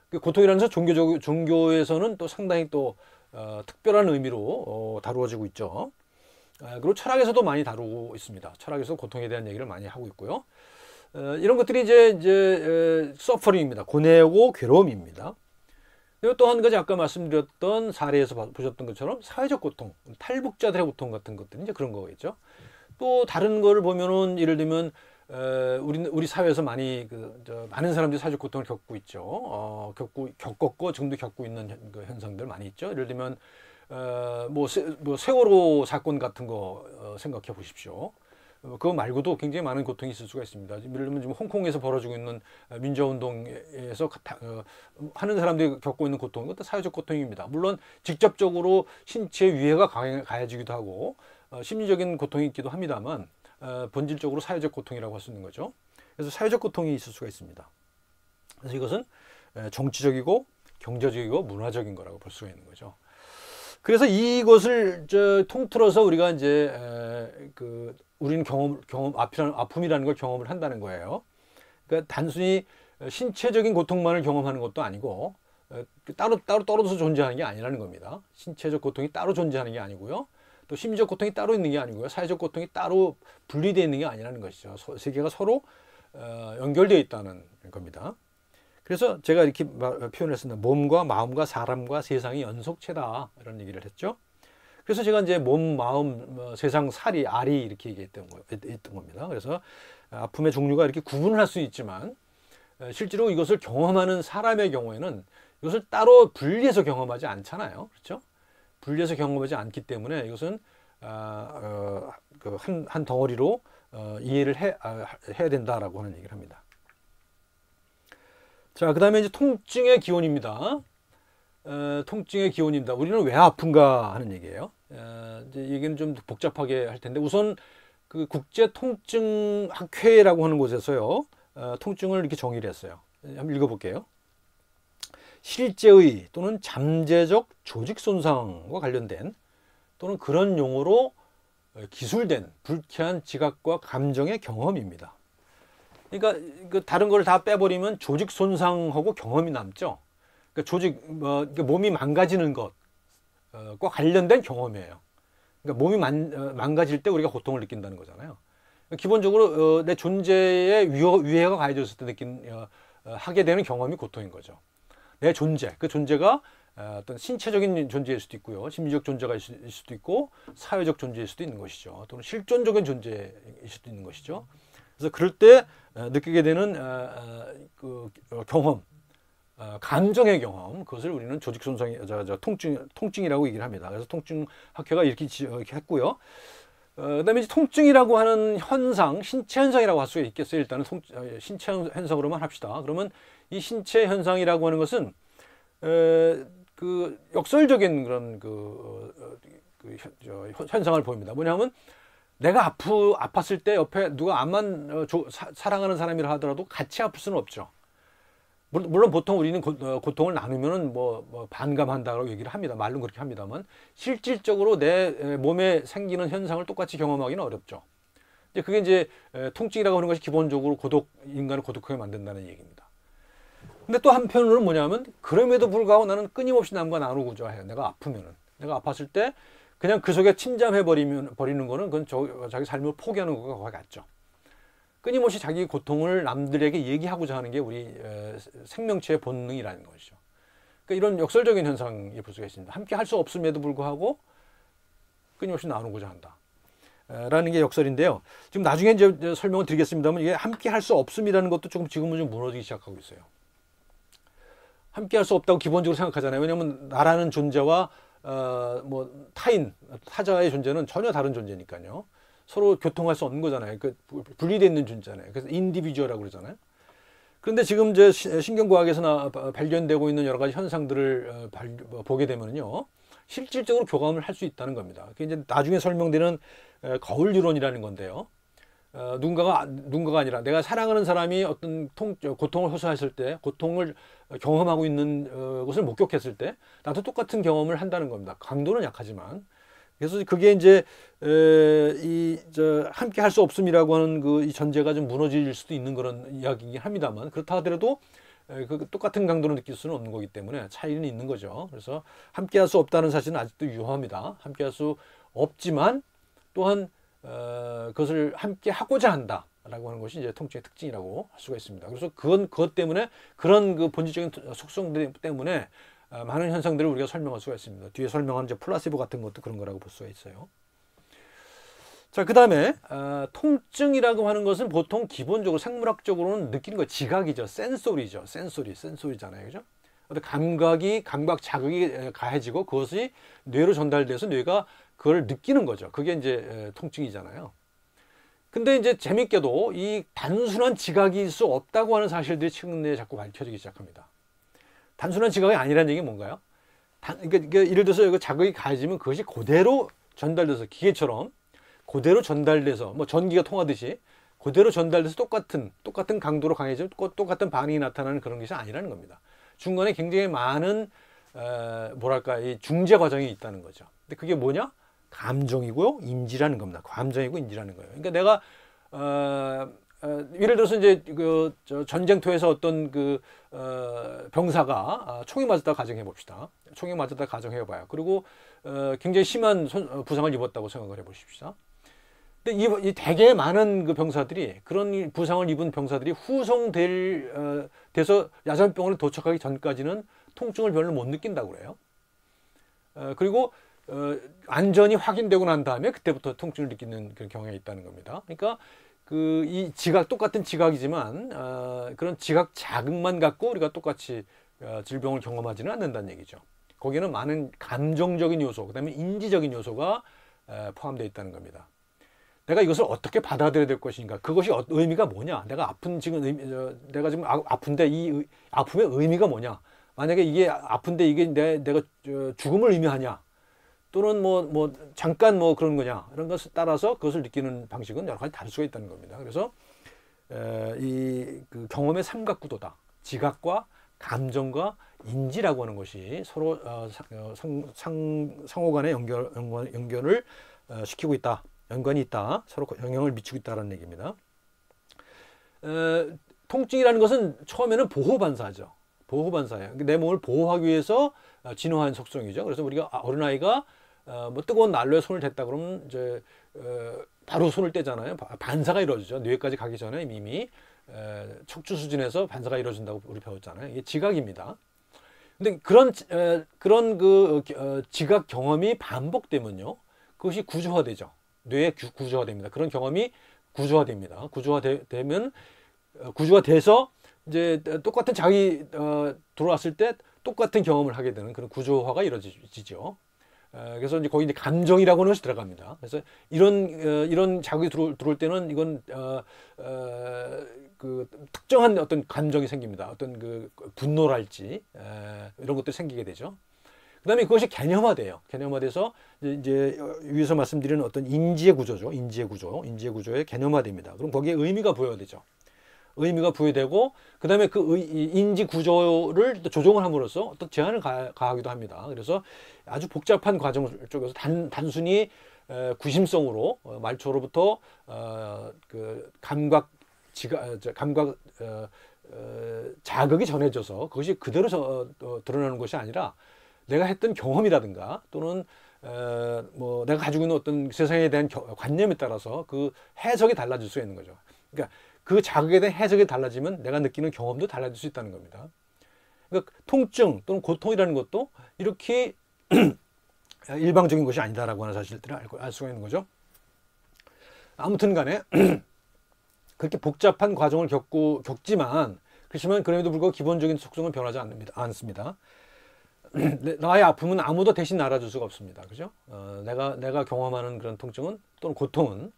그 고통이라는 것은 종교에서는 또 상당히 또 특별한 의미로 다루어지고 있죠. 그리고 철학에서도 많이 다루고 있습니다. 철학에서 고통에 대한 얘기를 많이 하고 있고요. 이런 것들이 이제 서퍼링입니다. 고뇌고 괴로움입니다. 그리고 또 한 가지 아까 말씀드렸던 사례에서 보셨던 것처럼 사회적 고통, 탈북자들의 고통 같은 것들이 이제 그런 거겠죠. 또 다른 거를 보면은 예를 들면 우리 사회에서 많이 많은 사람들이 사회적 고통을 겪고 있죠. 겪었고 지금도 겪고 있는 그 현상들 많이 있죠. 예를 들면 뭐 세월호 사건 같은 거 생각해 보십시오. 그거 말고도 굉장히 많은 고통이 있을 수가 있습니다. 예를 들면 지금 홍콩에서 벌어지고 있는 민주화운동에서 하는 사람들이 겪고 있는 고통, 그것도 사회적 고통입니다. 물론 직접적으로 신체 위해가 가해지기도 하고 심리적인 고통이 있기도 합니다만 본질적으로 사회적 고통이라고 할 수 있는 거죠. 그래서 사회적 고통이 있을 수가 있습니다. 그래서 이것은 정치적이고 경제적이고 문화적인 거라고 볼 수가 있는 거죠. 그래서 이것을 통틀어서 우리가 이제 우리는 아픔이라는 걸 경험을 한다는 거예요. 그러니까 단순히 신체적인 고통만을 경험하는 것도 아니고 따로 떨어져서 존재하는 게 아니라는 겁니다. 신체적 고통이 따로 존재하는 게 아니고요. 또 심리적 고통이 따로 있는 게 아니고요. 사회적 고통이 따로 분리되어 있는 게 아니라는 것이죠. 세계가 서로 연결되어 있다는 겁니다. 그래서 제가 이렇게 표현을 했습니다. 몸과 마음과 사람과 세상이 연속체다, 이런 얘기를 했죠. 그래서 제가 이제 몸, 마음, 세상, 살이, 알이 이렇게 얘기했던 겁니다. 그래서 아픔의 종류가 이렇게 구분을 할 수 있지만 실제로 이것을 경험하는 사람의 경우에는 이것을 따로 분리해서 경험하지 않잖아요. 그렇죠? 분리해서 경험하지 않기 때문에 이것은 한 덩어리로 이해를 해야 된다라고 하는 얘기를 합니다. 자, 그 다음에 이제 통증의 기원입니다. 통증의 기원입니다. 우리는 왜 아픈가 하는 얘기예요. 이제 얘기는 좀 복잡하게 할 텐데, 우선 그 국제통증학회라고 하는 곳에서요, 통증을 이렇게 정의를 했어요. 한번 읽어볼게요. 실제의 또는 잠재적 조직 손상과 관련된 또는 그런 용어로 기술된 불쾌한 지각과 감정의 경험입니다. 그러니까 다른 걸 다 빼버리면 조직 손상하고 경험이 남죠. 그러니까 몸이 망가지는 것과 관련된 경험이에요. 그러니까 몸이 망가질 때 우리가 고통을 느낀다는 거잖아요. 기본적으로 내 존재에 위해가 가해졌을 때 하게 되는 경험이 고통인 거죠. 내 존재, 그 존재가 어떤 신체적인 존재일 수도 있고요, 심리적 존재가 있을 수도 있고, 사회적 존재일 수도 있는 것이죠. 또는 실존적인 존재일 수도 있는 것이죠. 그래서 그럴 때 느끼게 되는 경험, 감정의 경험, 그것을 우리는 조직 손상이 통증이라고 얘기를 합니다. 그래서 통증학회가 이렇게 했고요. 그다음에 이제 통증이라고 하는 현상, 신체 현상이라고 할 수가 있겠어요. 일단은 신체 현상으로만 합시다. 그러면 이 신체 현상이라고 하는 것은 그 역설적인 그런 현상을 보입니다. 뭐냐면 내가 아팠을 때 옆에 누가 사랑하는 사람이라 하더라도 같이 아플 수는 없죠. 물론 보통 우리는 고통을 나누면은 뭐 반감한다고 얘기를 합니다. 말로는 그렇게 합니다만 실질적으로 내 몸에 생기는 현상을 똑같이 경험하기는 어렵죠. 이제 그게 이제 통증이라고 하는 것이 기본적으로 인간을 고독하게 만든다는 얘기입니다. 근데 또 한편으로는 뭐냐면 그럼에도 불구하고 나는 끊임없이 남과 나누고자 해요. 내가 아프면은, 내가 아팠을 때 그냥 그 속에 침잠해 버리는 거는 그건 자기 삶을 포기하는 것과 같죠. 끊임없이 자기 고통을 남들에게 얘기하고자 하는 게 우리 생명체의 본능이라는 것이죠. 그러니까 이런 역설적인 현상이 볼 수가 있습니다. 함께 할 수 없음에도 불구하고 끊임없이 나누고자 한다. 라는 게 역설인데요. 지금 나중에 이제 설명을 드리겠습니다만 이게 함께 할 수 없음이라는 것도 지금은 좀 무너지기 시작하고 있어요. 함께 할 수 없다고 기본적으로 생각하잖아요. 왜냐하면 나라는 존재와 타자의 존재는 전혀 다른 존재니까요. 서로 교통할 수 없는 거잖아요. 분리되어 있는 존재잖아요. 그래서 인디비주얼이라고 그러잖아요. 그런데 지금 이제 신경과학에서 발견되고 있는 여러 가지 현상들을 보게 되면요, 실질적으로 교감을 할 수 있다는 겁니다. 그게 이제 나중에 설명되는 거울 이론이라는 건데요. 누군가가 아니라 내가 사랑하는 사람이 어떤 고통을 호소했을 때, 고통을 경험하고 있는 것을 목격했을 때 나도 똑같은 경험을 한다는 겁니다. 강도는 약하지만. 그래서 그게 이제 함께 할 수 없음이라고 하는 이 전제가 좀 무너질 수도 있는 그런 이야기이긴 합니다만, 그렇다 하더라도 똑같은 강도로 느낄 수는 없는 거기 때문에 차이는 있는 거죠. 그래서 함께 할 수 없다는 사실은 아직도 유효합니다. 함께 할 수 없지만 또한 그것을 함께 하고자 한다라고 하는 것이 이제 통증의 특징이라고 할 수가 있습니다. 그래서 그것 때문에 그런 본질적인 속성 때문에 많은 현상들을 우리가 설명할 수가 있습니다. 뒤에 설명한 이제 플라시보 같은 것도 그런 거라고 볼 수가 있어요. 자, 그 다음에 통증이라고 하는 것은 보통 기본적으로 생물학적으로는 느끼는 거 지각이죠. 센소리죠. 센소리잖아요. 그죠? 어떤 감각 자극이 가해지고 그것이 뇌로 전달돼서 뇌가 그걸 느끼는 거죠. 그게 이제 통증이잖아요. 근데 이제 재밌게도 이 단순한 지각일 수 없다고 하는 사실들이 최근에 자꾸 밝혀지기 시작합니다. 단순한 지각이 아니라는 얘기는 뭔가요? 그러니까 예를 들어서 이거 자극이 가해지면 그것이 그대로 전달돼서 기계처럼 그대로 전달돼서 뭐 전기가 통하듯이 그대로 전달돼서 똑같은 강도로 강해지면 똑같은 반응이 나타나는 그런 것이 아니라는 겁니다. 중간에 굉장히 많은 뭐랄까 이 중재 과정이 있다는 거죠. 근데 그게 뭐냐? 감정이고요, 인지라는 겁니다. 감정이고 인지라는 거예요. 그러니까 내가 예를 들어서 이제 저 전쟁터에서 어떤 병사가 총이 맞았다 가정해 봅시다. 총이 맞았다 가정해 봐요. 그리고 굉장히 심한 부상을 입었다고 생각을 해 보십시다. 근데 이 되게 많은 그 병사들이 그런 부상을 입은 병사들이 돼서 야전병원에 도착하기 전까지는 통증을 별로 못 느낀다고 그래요. 그리고 안전이 확인되고 난 다음에 그때부터 통증을 느끼는 그런 경향이 있다는 겁니다. 그러니까 이 똑같은 지각이지만 그런 지각 자극만 갖고 우리가 똑같이 질병을 경험하지는 않는다는 얘기죠. 거기에는 많은 감정적인 요소, 그다음에 인지적인 요소가 포함되어 있다는 겁니다. 내가 이것을 어떻게 받아들여야 될 것인가? 그것이 의미가 뭐냐? 내가 지금 아픈데 이 아픔의 의미가 뭐냐? 만약에 이게 아픈데 이게 내가 죽음을 의미하냐? 또는 뭐 잠깐 뭐 그런 거냐? 이런 것에 따라서 그것을 느끼는 방식은 여러 가지 다를 수가 있다는 겁니다. 그래서 그 경험의 삼각구도다. 지각과 감정과 인지라고 하는 것이 서로 상호 간의 연결을 시키고 있다. 연관이 있다. 서로 영향을 미치고 있다는 얘기입니다. 통증이라는 것은 처음에는 보호반사죠. 보호반사예요. 내 몸을 보호하기 위해서 진화한 속성이죠. 그래서 우리가 어린아이가 뭐 뜨거운 난로에 손을 댔다 그러면 이제 바로 손을 떼잖아요. 반사가 이루어지죠. 뇌까지 가기 전에 이미 척추 수준에서 반사가 이루어진다고 우리 배웠잖아요. 이게 지각입니다. 근데 그런 지각 경험이 반복되면요, 그것이 구조화되죠. 뇌에 구조화됩니다. 그런 경험이 구조화됩니다. 구조화돼서 이제 똑같은 자기 들어왔을 때 똑같은 경험을 하게 되는 그런 구조화가 이루어지죠. 그래서 이제 거기 이제 감정이라고 하는 것이 들어갑니다. 그래서 이런 자극이 들어올 때는 이건 그 특정한 어떤 감정이 생깁니다. 어떤 그 분노랄지 이런 것들이 생기게 되죠. 그다음에 그것이 개념화돼요. 개념화돼서 이제 위에서 말씀드리는 어떤 인지의 구조죠. 인지의 구조에 개념화됩니다. 그럼 거기에 의미가 부여가 되죠. 의미가 부여되고 그다음에 그 인지 구조를 조정을 함으로써 어떤 제한을 가하기도 합니다. 그래서 아주 복잡한 과정 쪽에서 단순히 구심성으로 말초로부터 그 감각 자극이 전해져서 그것이 그대로 드러나는 것이 아니라 내가 했던 경험이라든가 또는 뭐 내가 가지고 있는 어떤 세상에 대한 관념에 따라서 그 해석이 달라질 수 있는 거죠. 그러니까 그 자극에 대한 해석이 달라지면 내가 느끼는 경험도 달라질 수 있다는 겁니다. 그러니까 통증 또는 고통이라는 것도 이렇게 일방적인 것이 아니다라고 하는 사실들을 알 수가 있는 거죠. 아무튼 간에 그렇게 복잡한 과정을 겪지만 그렇지만 그럼에도 불구하고 기본적인 속성은 변하지 않습니다. 나의 아픔은 아무도 대신 알아줄 수가 없습니다. 그죠? 내가 경험하는 그런 통증은 또는 고통은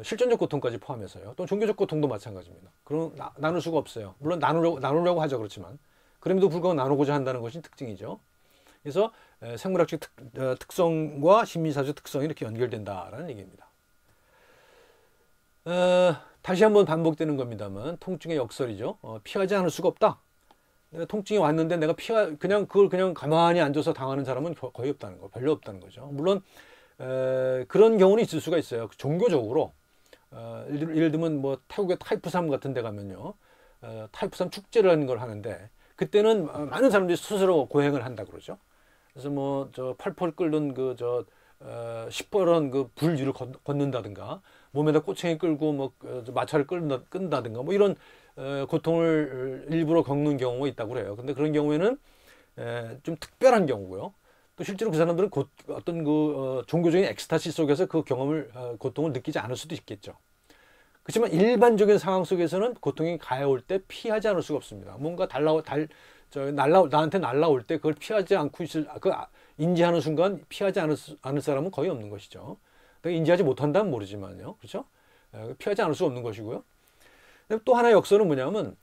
실존적 고통까지 포함해서요. 또 종교적 고통도 마찬가지입니다. 그럼 나눌 수가 없어요. 물론 나누려고 하죠. 그렇지만 그럼에도 불구하고 나누고자 한다는 것이 특징이죠. 그래서 생물학적 특성과 심리사적 특성이 이렇게 연결된다라는 얘기입니다. 다시 한번 반복되는 겁니다만 통증의 역설이죠. 피하지 않을 수가 없다. 통증이 왔는데 내가 그걸 그냥 가만히 앉아서 당하는 사람은 거의 없다는 거, 별로 없다는 거죠. 물론 그런 경우는 있을 수가 있어요. 종교적으로 예를 들면 뭐 태국의 타이푸삼 같은 데 가면요, 타이푸삼 축제라는 걸 하는데 그때는 많은 사람들이 스스로 고행을 한다 그러죠. 그래서 뭐 저 펄펄 끓는 시뻘런 그 불 위를 걷는다든가 몸에다 꼬챙이 끌고 뭐 마차를 끈다든가 뭐 이런 고통을 일부러 겪는 경우가 있다고 그래요. 근데 그런 경우에는 좀 특별한 경우고요. 또 실제로 그 사람들은 어떤 종교적인 엑스타시 속에서 그 경험을 고통을 느끼지 않을 수도 있겠죠. 그렇지만 일반적인 상황 속에서는 고통이 가해올 때 피하지 않을 수가 없습니다. 뭔가 나한테 날라올 때 그걸 피하지 않고 인지하는 순간 피하지 않을 사람은 거의 없는 것이죠. 내가 인지하지 못한다면 모르지만요. 그렇죠? 피하지 않을 수 없는 것이고요. 또 하나의 역설은 뭐냐면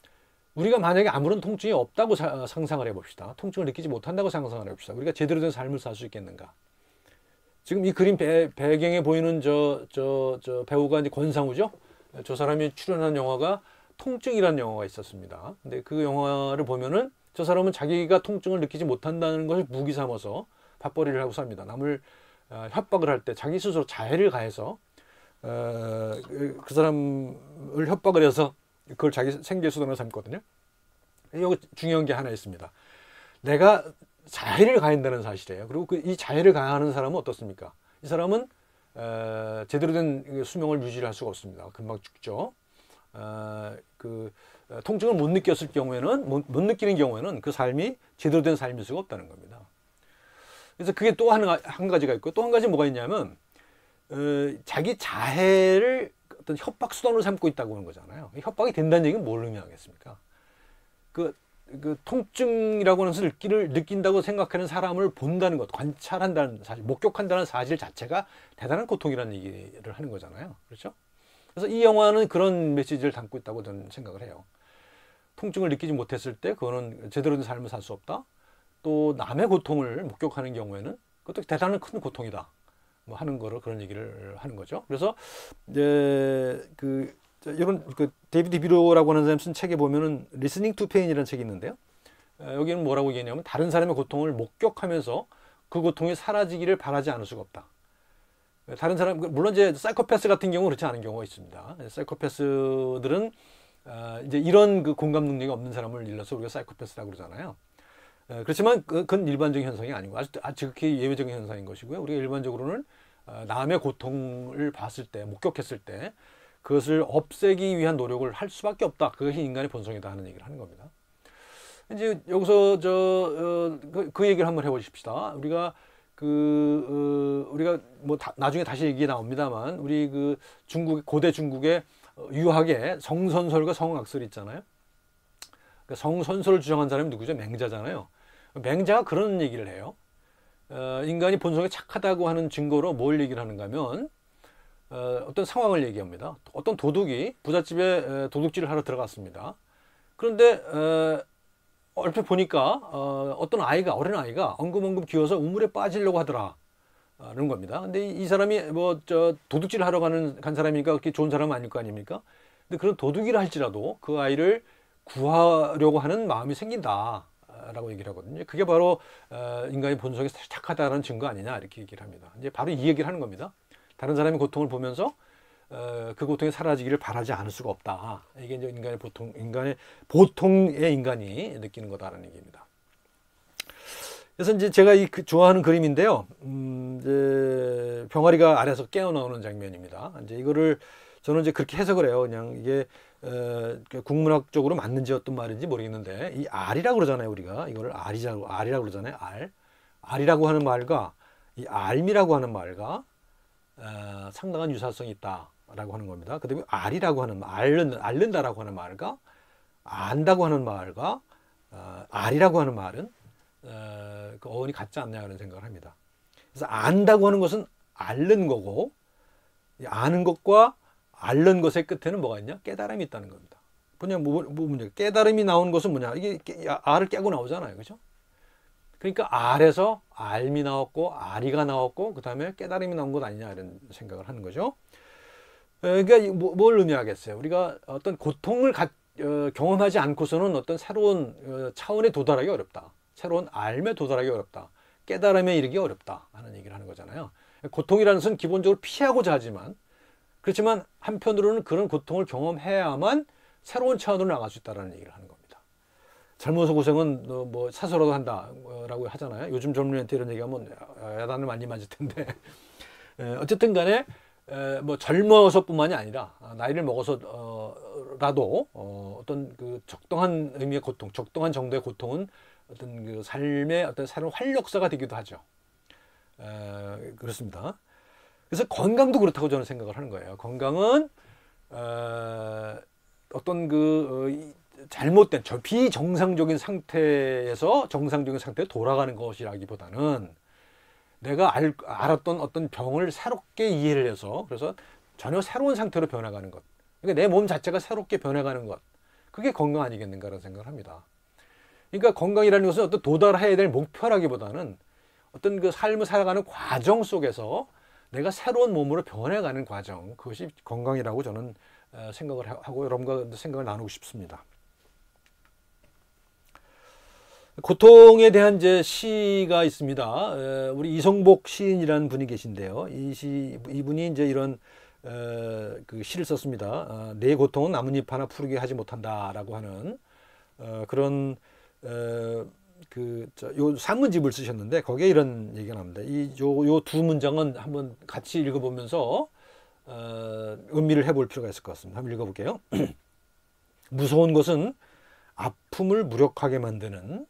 우리가 만약에 아무런 통증이 없다고 상상을 해봅시다. 통증을 느끼지 못한다고 상상을 해봅시다. 우리가 제대로 된 삶을 살 수 있겠는가? 지금 이 그림 배경에 보이는 저 배우가 이제 권상우죠? 저 사람이 출연한 영화가 통증이라는 영화가 있었습니다. 근데 그 영화를 보면은 저 사람은 자기가 통증을 느끼지 못한다는 것을 무기 삼아서 밥벌이를 하고 삽니다. 남을 협박을 할 때 자기 스스로 자해를 가해서 그 사람을 협박을 해서 그걸 자기 생계 수단으로 삼거든요. 여기 중요한 게 하나 있습니다. 내가 자해를 가한다는 사실이에요. 그리고 이 자해를 가하는 사람은 어떻습니까? 이 사람은 제대로 된 수명을 유지를 할 수가 없습니다. 금방 죽죠. 통증을 못 느꼈을 경우에는 못 느끼는 경우에는 그 삶이 제대로 된 삶일 수가 없다는 겁니다. 그래서 그게 또 한 가지가 있고 또 한 가지 뭐가 있냐면 자기 자해를 어떤 협박 수단으로 삼고 있다고 하는 거잖아요. 협박이 된다는 얘기는 뭘 의미하겠습니까? 그 통증이라고 하는 것을 느낀다고 생각하는 사람을 본다는 것, 관찰한다는 사실, 목격한다는 사실 자체가 대단한 고통이라는 얘기를 하는 거잖아요. 그렇죠? 그래서 이 영화는 그런 메시지를 담고 있다고 저는 생각을 해요. 통증을 느끼지 못했을 때 그거는 제대로 된 삶을 살 수 없다. 또 남의 고통을 목격하는 경우에는 그것도 대단한 큰 고통이다. 뭐 하는 거를 그런 얘기를 하는 거죠. 그래서 이제 이런 데이비드 비로라고 하는 사람 쓴 책에 보면은 Listening to Pain이라는 책이 있는데요. 여기는 뭐라고 얘기하냐면 다른 사람의 고통을 목격하면서 그 고통이 사라지기를 바라지 않을 수가 없다. 다른 사람 물론 이제 사이코패스 같은 경우 그렇지 않은 경우가 있습니다. 사이코패스들은 이제 이런 공감 능력이 없는 사람을 일러서 우리가 사이코패스라고 그러잖아요. 그렇지만 그건 일반적인 현상이 아니고 아주 지극히 예외적인 현상인 것이고요. 우리가 일반적으로는 남의 고통을 봤을 때, 목격했을 때 그것을 없애기 위한 노력을 할 수밖에 없다. 그것이 인간의 본성이다 하는 얘기를 하는 겁니다. 이제 여기서 그 얘기를 한번 해보십시다. 우리가 우리가 뭐 나중에 다시 얘기 나옵니다만 우리 고대 중국의 유학에 성선설과 성악설이 있잖아요. 그러니까 성선설을 주장한 사람이 누구죠? 맹자잖아요. 맹자가 그런 얘기를 해요. 인간이 본성에 착하다고 하는 증거로 뭘 얘기를 하는가 하면 어떤 상황을 얘기합니다. 어떤 도둑이 부잣집에 도둑질을 하러 들어갔습니다. 그런데 얼핏 보니까 어떤 어린 아이가 엉금엉금 기어서 우물에 빠지려고 하더라. 라는 겁니다. 근데 이 사람이 도둑질을 하러 간 사람이니까 그렇게 좋은 사람은 아닐 거 아닙니까? 근데 그런 도둑이라 할지라도 그 아이를 구하려고 하는 마음이 생긴다. 라고 얘기를 하거든요. 그게 바로 인간의 본성이 착하다는 증거 아니냐 이렇게 얘기를 합니다. 이제 바로 이 얘기를 하는 겁니다. 다른 사람의 고통을 보면서 그 고통이 사라지기를 바라지 않을 수가 없다. 이게 이제 보통의 인간이 느끼는 거다라는 얘기입니다. 그래서 이제 제가 좋아하는 그림인데요. 이제 병아리가 알에서 깨어나오는 장면입니다. 이제 이거를 저는 이제 그렇게 해석을 해요. 그냥 이게 국문학적으로 맞는지 어떤 말인지 모르겠는데 이 알이라고 그러잖아요. 우리가 이거를 알이라고 그러잖아요. 알이라고 하는 말과 이 알미라고 하는 말과 상당한 유사성이 있다라고 하는 겁니다. 그다음에 알이라고 하는 앓는다라고 하는 말과 안다고 하는 말과 알이라고 하는 말은 그 어원이 같지 않냐 그런 생각을 합니다. 그래서 안다고 하는 것은 앓는 거고 아는 것과 앓는 것의 끝에는 뭐가 있냐? 깨달음이 있다는 겁니다. 뭐냐? 깨달음이 나온 것은 뭐냐? 이게 알을 깨고 나오잖아요, 그렇죠? 그러니까 알에서 알미 나왔고 아리가 나왔고 그 다음에 깨달음이 나온 것 아니냐 이런 생각을 하는 거죠. 그러니까 뭘 의미하겠어요? 우리가 어떤 고통을 경험하지 않고서는 어떤 새로운 차원에 도달하기 어렵다. 새로운 알에 도달하기 어렵다. 깨달음에 이르기 어렵다 하는 얘기를 하는 거잖아요. 고통이라는 것은 기본적으로 피하고자 하지만 그렇지만 한편으로는 그런 고통을 경험해야만 새로운 차원으로 나갈 수 있다는 얘기를 하는 겁니다. 젊어서 고생은 뭐 사서라도 한다라고 하잖아요. 요즘 젊은이한테 이런 얘기하면 야단을 많이 맞을 텐데 어쨌든 간에 뭐 젊어서뿐만이 아니라 나이를 먹어서라도 어떤 적당한 의미의 고통, 적당한 정도의 고통은 어떤 삶의 어떤 새로운 활력소가 되기도 하죠. 그렇습니다. 그래서 건강도 그렇다고 저는 생각을 하는 거예요. 건강은 어떤 잘못된 비정상적인 상태에서 정상적인 상태로 돌아가는 것이라기보다는 내가 알았던 어떤 병을 새롭게 이해를 해서 그래서 전혀 새로운 상태로 변해가는 것. 그러니까 내 몸 자체가 새롭게 변해가는 것. 그게 건강 아니겠는가라는 생각을 합니다. 그러니까 건강이라는 것은 어떤 도달해야 될 목표라기보다는 어떤 그 삶을 살아가는 과정 속에서 내가 새로운 몸으로 변해가는 과정. 그것이 건강이라고 저는 생각을 하고 여러분과 생각을 나누고 싶습니다. 고통에 대한 이제 시가 있습니다. 우리 이성복 시인이라는 분이 계신데요. 이분이 이제 이런 그 시를 썼습니다. 내 고통은 나뭇잎 하나 푸르게 하지 못한다라고 하는 그런 요 산문집을 쓰셨는데 거기에 이런 얘기가 나옵니다. 요 두 문장은 한번 같이 읽어보면서 음미를 해볼 필요가 있을 것 같습니다. 한번 읽어볼게요. 무서운 것은 아픔을 무력하게 만드는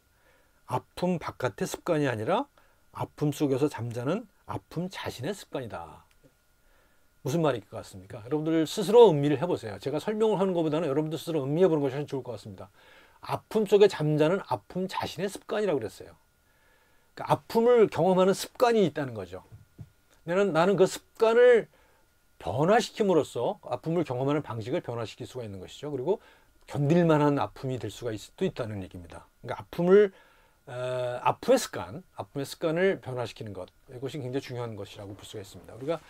아픔 바깥의 습관이 아니라 아픔 속에서 잠자는 아픔 자신의 습관이다. 무슨 말일 것 같습니까? 여러분들 스스로 음미를 해보세요. 제가 설명을 하는 것보다는 여러분들 스스로 음미해보는 것이 좋을 것 같습니다. 아픔 속에 잠자는 아픔 자신의 습관이라고 그랬어요. 그러니까 아픔을 경험하는 습관이 있다는 거죠. 나는 그 습관을 변화시킴으로써 아픔을 경험하는 방식을 변화시킬 수가 있는 것이죠. 그리고 견딜 만한 아픔이 될 수가 수도 있다는 얘기입니다. 그러니까 아픔의 습관을 변화시키는 것, 이것이 굉장히 중요한 것이라고 볼 수가 있습니다. 우리가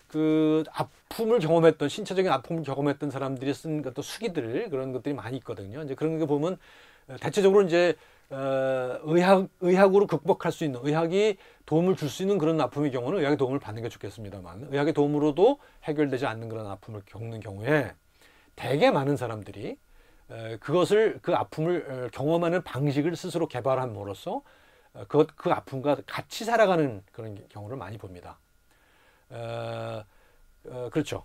그 아픔을 경험했던 신체적인 아픔을 경험했던 사람들이 쓴 어떤 수기들 그런 것들이 많이 있거든요. 이제 그런 거 보면 대체적으로 이제 의학으로 극복할 수 있는 의학이 도움을 줄 수 있는 그런 아픔의 경우는 의학의 도움을 받는 게 좋겠습니다만 의학의 도움으로도 해결되지 않는 그런 아픔을 겪는 경우에 되게 많은 사람들이 그 아픔을 경험하는 방식을 스스로 개발함으로써 그 아픔과 같이 살아가는 그런 경우를 많이 봅니다. 그렇죠.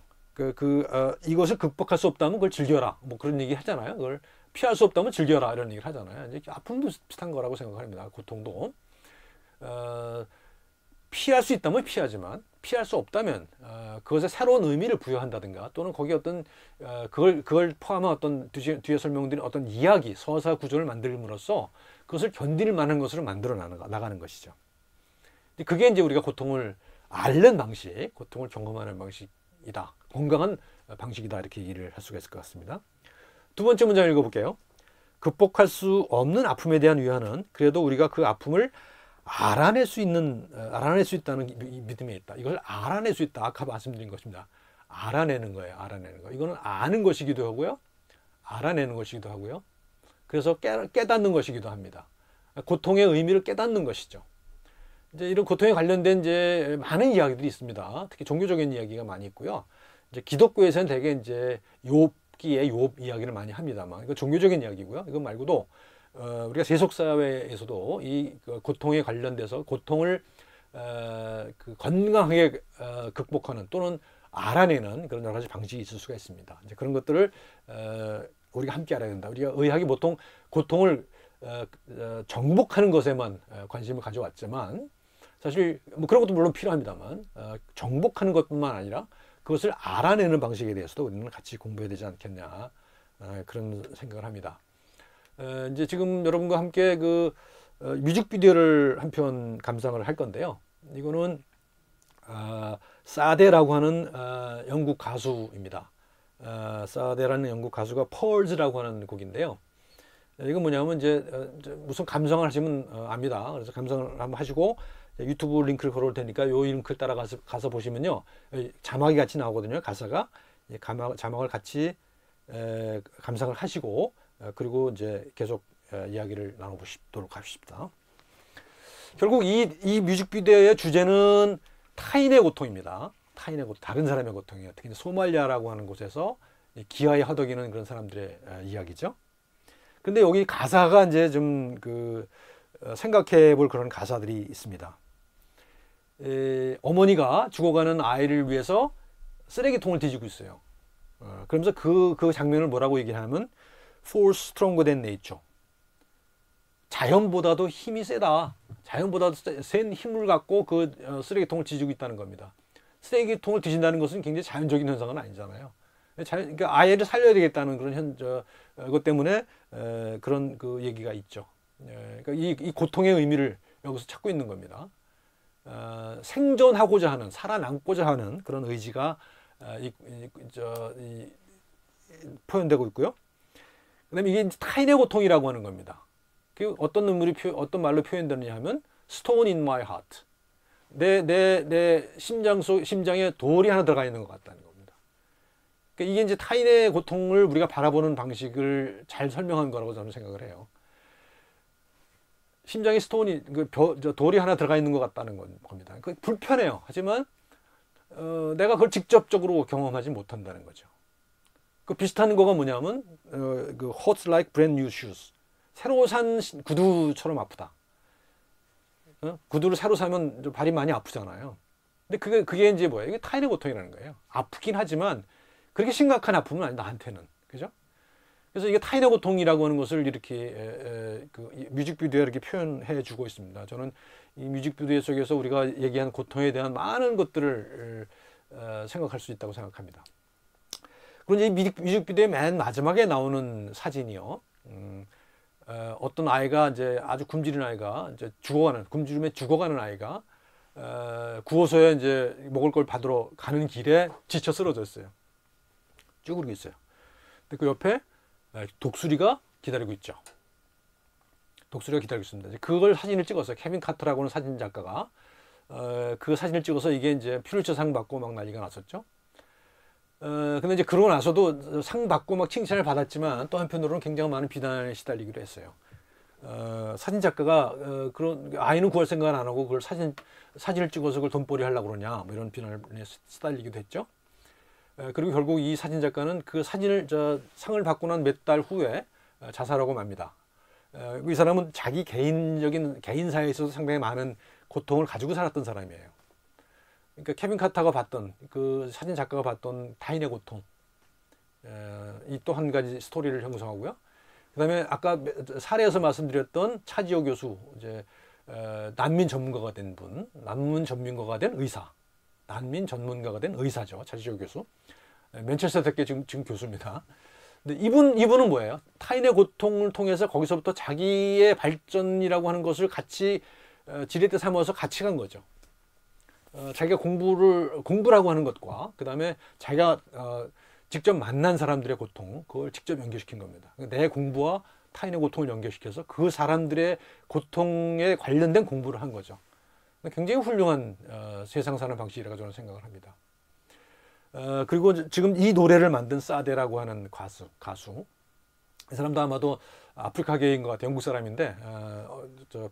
이것을 극복할 수 없다면 그걸 즐겨라. 뭐 그런 얘기 하잖아요. 그걸 피할 수 없다면 즐겨라. 이런 얘기를 하잖아요. 이제 아픔도 비슷한 거라고 생각합니다. 고통도. 피할 수 있다면 피하지만 피할 수 없다면 그것에 새로운 의미를 부여한다든가 또는 거기에 어떤 그걸 포함한 어떤 뒤에 설명드린 어떤 이야기, 서사 구조를 만들므로써 그것을 견딜 만한 것으로 만들어 나가는 것이죠. 그게 이제 우리가 고통을 앓는 방식, 고통을 경험하는 방식이다. 건강한 방식이다. 이렇게 얘기를 할 수가 있을 것 같습니다. 두 번째 문장 읽어볼게요. 극복할 수 없는 아픔에 대한 위안은 그래도 우리가 그 아픔을 알아낼 수 있다는 믿음에 있다. 이걸 알아낼 수 있다. 아까 말씀드린 것입니다. 알아내는 거예요. 알아내는 거. 이거는 아는 것이기도 하고요. 알아내는 것이기도 하고요. 그래서 깨닫는 것이기도 합니다. 고통의 의미를 깨닫는 것이죠. 이제 이런 고통에 관련된 이제 많은 이야기들이 있습니다. 특히 종교적인 이야기가 많이 있고요. 이제 기독교에서는 대개 이제 욥기의 욥 이야기를 많이 합니다만, 이거 종교적인 이야기고요. 이거 말고도 우리가 세속 사회에서도 이 고통에 관련돼서 고통을 건강하게 극복하는 또는 알아내는 그런 여러 가지 방식이 있을 수가 있습니다. 이제 그런 것들을 우리가 함께 알아야 된다. 우리가 의학이 보통 고통을 정복하는 것에만 관심을 가져왔지만 사실 뭐 그런 것도 물론 필요합니다만 정복하는 것뿐만 아니라 그것을 알아내는 방식에 대해서도 우리는 같이 공부해야 되지 않겠냐 그런 생각을 합니다. 이제 지금 여러분과 함께 그 뮤직비디오를 한 편 감상을 할 건데요. 이거는 사데라고 하는 영국 가수입니다. 사데라는 영국 가수가 펄즈라고 하는 곡인데요. 이건 뭐냐면 이제 무슨 감상을 하시면 압니다. 그래서 감상을 한번 하시고 유튜브 링크를 걸어올 테니까 이 링크를 따라가서 보시면요. 자막이 같이 나오거든요. 가사가. 자막을 같이 감상을 하시고 그리고 이제 계속 이야기를 나눠보도록 합시다. 결국 이 뮤직비디오의 주제는 타인의 고통입니다. 타인의 고통, 다른 사람의 고통이에요. 특히 소말리아라고 하는 곳에서 기아에 허덕이는 그런 사람들의 이야기죠. 근데 여기 가사가 이제 좀 생각해 볼 그런 가사들이 있습니다. 어머니가 죽어가는 아이를 위해서 쓰레기통을 뒤지고 있어요. 그러면서 그 장면을 뭐라고 얘기하냐면 Force stronger than nature. 자연보다도 힘이 세다. 자연보다도 센 힘을 갖고 그 쓰레기통을 뒤지고 있다는 겁니다. 쓰레기통을 뒤진다는 것은 굉장히 자연적인 현상은 아니잖아요. 그러니까 아예를 살려야 되겠다는 그런 것 때문에 그런 그 얘기가 있죠. 그러니까 이 고통의 의미를 여기서 찾고 있는 겁니다. 생존하고자 하는, 살아남고자 하는 그런 의지가 표현되고 있고요. 그다음에 이게 타인의 고통이라고 하는 겁니다. 그 어떤 눈물이 어떤 말로 표현되느냐 하면 stone in my heart. 내 심장에 돌이 하나 들어가 있는 것 같다는 겁니다. 그러니까 이게 이제 타인의 고통을 우리가 바라보는 방식을 잘 설명한 거라고 저는 생각을 해요. 심장에 돌이 하나 들어가 있는 것 같다는 겁니다. 그 불편해요. 하지만 내가 그걸 직접적으로 경험하지 못한다는 거죠. 그 비슷한 거가 뭐냐면 그 hurts like brand new shoes. 새로 산 구두처럼 아프다. 구두를 새로 사면 발이 많이 아프잖아요. 근데 그게 이제 뭐예요? 이게 타인의 고통이라는 거예요. 아프긴 하지만 그렇게 심각한 아픔은 아니다, 나한테는. 그죠? 그래서 이게 타인의 고통이라고 하는 것을 이렇게 그 뮤직비디오에 이렇게 표현해 주고 있습니다. 저는 이 뮤직비디오 속에서 우리가 얘기한 고통에 대한 많은 것들을 생각할 수 있다고 생각합니다. 그런데 이 뮤직비디오의 맨 마지막에 나오는 사진이요. 어떤 아이가 이제 아주 굶주린 아이가 이제 굶주림에 죽어가는 아이가 구호소에 이제 먹을 걸 받으러 가는 길에 지쳐 쓰러져 있어요. 쭈그리고 있어요. 근데 그 옆에 독수리가 기다리고 있죠. 독수리가 기다리고 있습니다. 그걸 사진을 찍었어요. 케빈 카터라고 하는 사진 작가가 그 사진을 찍어서 이게 이제 퓰리처상 받고 막 난리가 났었죠. 근데 이제 그러고 나서도 상 받고 막 칭찬을 받았지만 또 한편으로는 굉장히 많은 비난에 시달리기도 했어요. 사진 작가가 그런 아이는 구할 생각을 안 하고 그걸 사진을 찍어서 그걸 돈벌이 하려고 그러냐 뭐 이런 비난에 시달리기도 했죠. 그리고 결국 이 사진 작가는 그 사진을 상을 받고 난 몇 달 후에 자살하고 맙니다. 이 사람은 자기 개인사에 있어서 상당히 많은 고통을 가지고 살았던 사람이에요. 그러니까 케빈 카터가 봤던 그 사진 작가가 봤던 타인의 고통, 이 또 한 가지 스토리를 형성하고요. 그다음에 아까 사례에서 말씀드렸던 차지오 교수, 이제 난민 전문가가 된 분, 난민 전문가가 된 의사, 난민 전문가가 된 의사죠. 차지오 교수, 맨체스터 대학교 지금 교수입니다. 근데 이분은 뭐예요? 타인의 고통을 통해서 거기서부터 자기의 발전이라고 하는 것을 같이 지렛대 삼아서 같이 간 거죠. 자기가 공부라고 하는 것과 그 다음에 자기가 직접 만난 사람들의 고통, 그걸 직접 연결시킨 겁니다. 내 공부와 타인의 고통을 연결시켜서 그 사람들의 고통에 관련된 공부를 한 거죠. 굉장히 훌륭한 세상 사는 방식이라고 저는 생각을 합니다. 그리고 지금 이 노래를 만든 사데라고 하는 가수, 이 사람도 아마도 아프리카계인 것 같아요. 영국 사람인데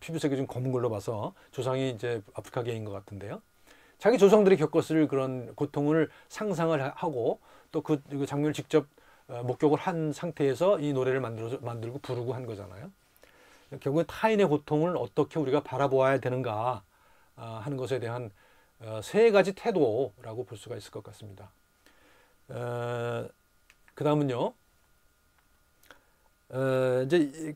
피부색이 좀 검은 걸로 봐서 조상이 이제 아프리카계인 것 같은데요. 자기 조상들이 겪었을 그런 고통을 상상을 하고 또 그 장면을 직접 목격을 한 상태에서 이 노래를 만들고 부르고 한 거잖아요. 결국은 타인의 고통을 어떻게 우리가 바라보아야 되는가 하는 것에 대한 세 가지 태도라고 볼 수가 있을 것 같습니다. 그 다음은요, 이제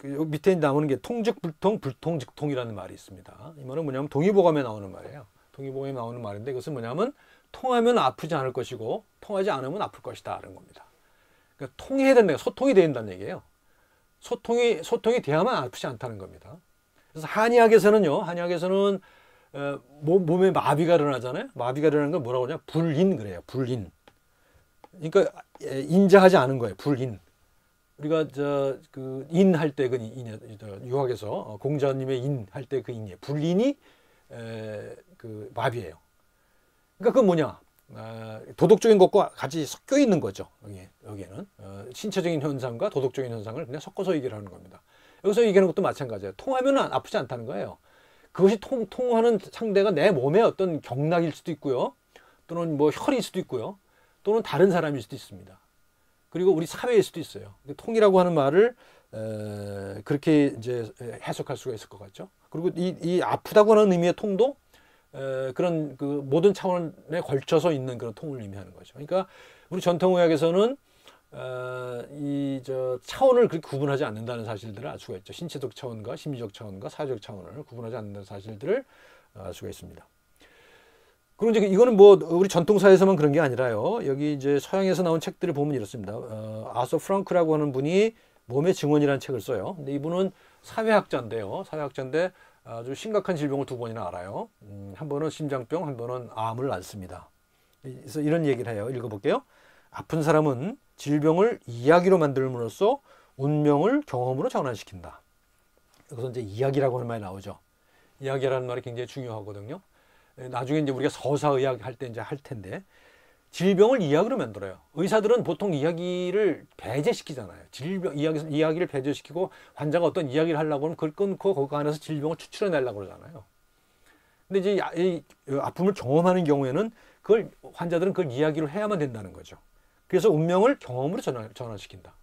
밑에 나오는 게 통즉불통, 불통즉통이라는 말이 있습니다. 이 말은 뭐냐면 동의보감에 나오는 말이에요. 동의보감에 나오는 말인데 이것은 뭐냐면 통하면 아프지 않을 것이고 통하지 않으면 아플 것이다 라는 겁니다. 그러니까 통해야 된다, 소통이 돼야 된다는 얘기예요. 소통이 돼야만 아프지 않다는 겁니다. 그래서 한의학에서는 몸에 마비가 일어나잖아요. 마비가 일어나는 걸 뭐라고 하냐? 불인 그래요. 불인. 그러니까 인자하지 않은 거예요. 불인. 우리가 그 인할 때 그 유학에서 공자님의 인할 때 그 인이에요. 불인이 그 마비예요. 그러니까 그건 뭐냐? 도덕적인 것과 같이 섞여 있는 거죠. 여기에는 신체적인 현상과 도덕적인 현상을 그냥 섞어서 얘기를 하는 겁니다. 여기서 얘기하는 것도 마찬가지예요. 통하면 아프지 않다는 거예요. 그것이 통하는 상대가 내 몸의 어떤 경락일 수도 있고요. 또는 뭐 혈일 수도 있고요. 또는 다른 사람일 수도 있습니다. 그리고 우리 사회일 수도 있어요. 통이라고 하는 말을 그렇게 이제 해석할 수가 있을 것 같죠. 그리고 이 아프다고 하는 의미의 통도 그런 그 모든 차원에 걸쳐서 있는 그런 통을 의미하는 거죠. 그러니까 우리 전통의학에서는 차원을 그렇게 구분하지 않는다는 사실들을 알 수가 있죠. 신체적 차원과 심리적 차원과 사회적 차원을 구분하지 않는다는 사실들을 알 수가 있습니다. 그리고 이제 이거는 뭐 우리 전통사에서만 그런 게 아니라요. 여기 이제 서양에서 나온 책들을 보면 이렇습니다. 아서 프랑크라고 하는 분이 몸의 증언이라는 책을 써요. 근데 이분은 사회학자인데요. 사회학자인데 아주 심각한 질병을 두 번이나 알아요. 한 번은 심장병, 한 번은 암을 앓습니다. 그래서 이런 얘기를 해요. 읽어볼게요. 아픈 사람은 질병을 이야기로 만들므로써 운명을 경험으로 전환시킨다. 여기서 이제 이야기라고 하는 말이 나오죠. 이야기라는 말이 굉장히 중요하거든요. 나중에 이제 우리가 서사의학 할 때 이제 할 텐데, 질병을 이야기로 만들어요. 의사들은 보통 이야기를 배제시키잖아요. 이야기를 배제시키고 환자가 어떤 이야기를 하려고 하면 그걸 끊고 거기 안에서 질병을 추출해내려고 그러잖아요. 근데 이제 이 아픔을 경험하는 경우에는 환자들은 그걸 이야기로 해야만 된다는 거죠. 그래서 운명을 경험으로 전환시킨다.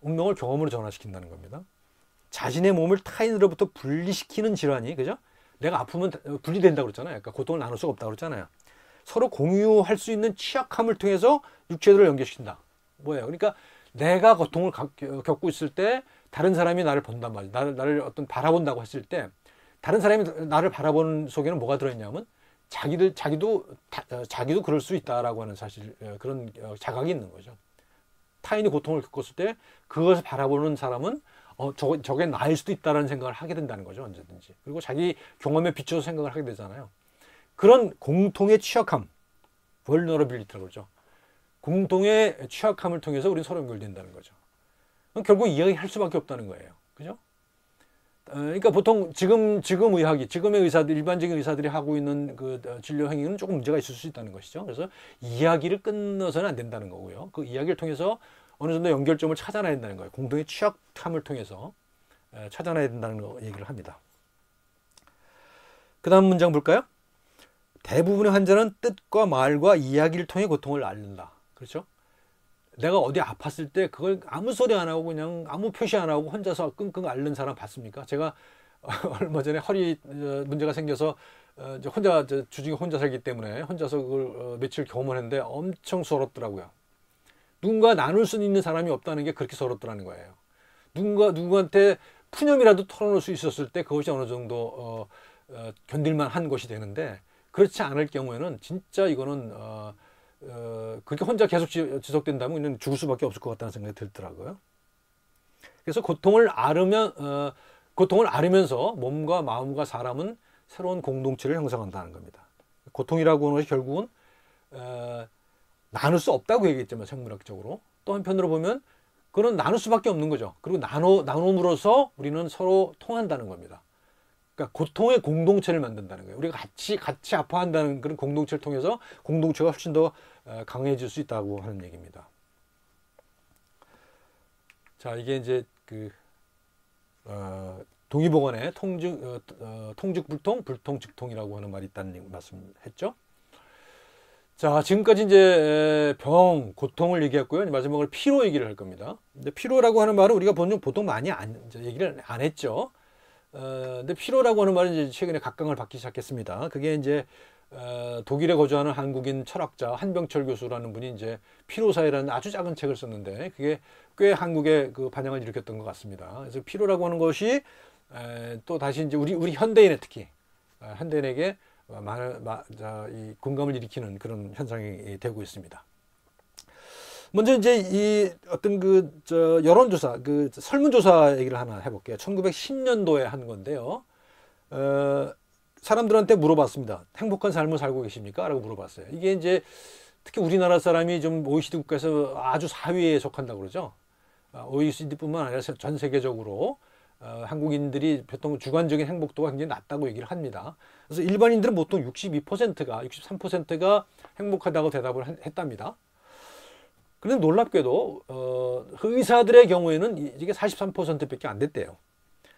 운명을 경험으로 전환시킨다는 겁니다. 자신의 몸을 타인으로부터 분리시키는 질환이, 그죠? 내가 아프면 분리된다고 그랬잖아요. 그러니까 고통을 나눌 수가 없다고 그랬잖아요. 서로 공유할 수 있는 취약함을 통해서 육체들을 연결시킨다. 뭐예요? 그러니까 내가 고통을 겪고 있을 때 다른 사람이 나를 본단 말이에요. 나를 어떤 바라본다고 했을 때 다른 사람이 나를 바라보는 속에는 뭐가 들어있냐면 자기도 그럴 수 있다라고 하는 사실, 그런 자각이 있는 거죠. 타인이 고통을 겪었을 때 그것을 바라보는 사람은 저게 나일 수도 있다라는 생각을 하게 된다는 거죠. 언제든지. 그리고 자기 경험에 비춰서 생각을 하게 되잖아요. 그런 공통의 취약함, vulnerability라고 그러죠. 공통의 취약함을 통해서 우리는 서로 연결된다는 거죠. 결국 이야기할 수밖에 없다는 거예요. 그죠? 그러니까 보통 지금의 의사들, 일반적인 의사들이 하고 있는 그 진료 행위는 조금 문제가 있을 수 있다는 것이죠. 그래서 이야기를 끊어서는 안 된다는 거고요. 그 이야기를 통해서 어느 정도 연결점을 찾아내야 된다는 거예요. 공동의 취약함을 통해서 찾아내야 된다는 얘기를 합니다. 그 다음 문장 볼까요? 대부분의 환자는 뜻과 말과 이야기를 통해 고통을 앓는다. 그렇죠? 내가 어디 아팠을 때 그걸 아무 소리 안 하고 그냥 아무 표시 안 하고 혼자서 끙끙 앓는 사람 봤습니까? 제가 얼마 전에 허리 문제가 생겨서 주중에 혼자 살기 때문에 혼자서 그걸 며칠 경험을 했는데 엄청 서럽더라고요. 누군가 나눌 수 있는 사람이 없다는 게 그렇게 서럽더라는 거예요. 누구한테 푸념이라도 털어놓을 수 있었을 때 그것이 어느 정도 견딜만 한 것이 되는데, 그렇지 않을 경우에는 진짜 이거는 그렇게 혼자 계속 지속된다면 그냥 죽을 수밖에 없을 것 같다는 생각이 들더라고요. 그래서 고통을 앓으면서 몸과 마음과 사람은 새로운 공동체를 형성한다는 겁니다. 고통이라고 하는 것이 결국은 나눌 수 없다고 얘기했지만 생물학적으로, 또 한편으로 보면 그건 나눌 수밖에 없는 거죠. 그리고 나눔으로써 우리는 서로 통한다는 겁니다. 그러니까 고통의 공동체를 만든다는 거예요. 우리가 같이 아파한다는 그런 공동체를 통해서 공동체가 훨씬 더 강해질 수 있다고 하는 얘기입니다. 자, 이게 이제 동의보건의 통즉불통, 불통즉통이라고 하는 말이 있다는 말씀했죠. 자, 지금까지 이제 고통을 얘기했고요. 마지막으로 피로 얘기를 할 겁니다. 근데 피로라고 하는 말은 우리가 보통 많이 얘기를 안 했죠. 근데 피로라고 하는 말은 이제 최근에 각광을 받기 시작했습니다. 그게 이제 독일에 거주하는 한국인 철학자 한병철 교수라는 분이 이제 피로사회라는 아주 작은 책을 썼는데 그게 꽤 한국에 그 반향을 일으켰던 것 같습니다. 그래서 피로라고 하는 것이 또 다시 이제 우리 현대인에 특히 현대인에게 이 공감을 일으키는 그런 현상이 되고 있습니다. 먼저 이제 이 어떤 여론조사, 설문조사 얘기를 하나 해볼게요. 1910년도에 한 건데요. 사람들한테 물어봤습니다. 행복한 삶을 살고 계십니까? 라고 물어봤어요. 이게 이제 특히 우리나라 사람이 좀 OECD 국가에서 아주 4위에 속한다고 그러죠. OECD뿐만 아니라 전 세계적으로 한국인들이 보통 주관적인 행복도가 굉장히 낮다고 얘기를 합니다. 그래서 일반인들은 보통 63%가 행복하다고 대답을 했답니다. 그런데 놀랍게도 의사들의 경우에는 이게 43%밖에 안 됐대요.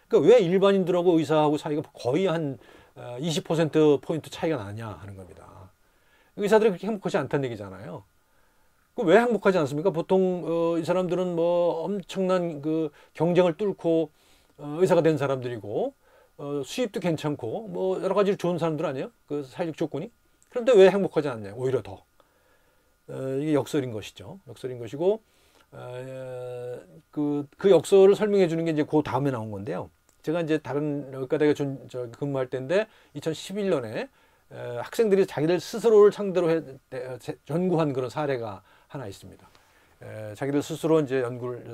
그러니까 왜 일반인들하고 의사하고 사이가 거의 한 20%포인트 차이가 나냐 하는 겁니다. 의사들이 그렇게 행복하지 않다는 얘기잖아요. 왜 행복하지 않습니까? 보통 이 사람들은 뭐 엄청난 그 경쟁을 뚫고 의사가 된 사람들이고 수입도 괜찮고 뭐 여러 가지 좋은 사람들 아니에요? 그 사회적 조건이. 그런데 왜 행복하지 않냐? 오히려 더. 이게 역설인 것이죠. 역설인 것이고 그 역설을 설명해 주는 게 이제 그 다음에 나온 건데요. 제가 이제 다른 의과대학에 근무할 때인데 2011년에 학생들이 자기들 스스로를 상대로 연구한 그런 사례가 하나 있습니다. 자기들 스스로 이제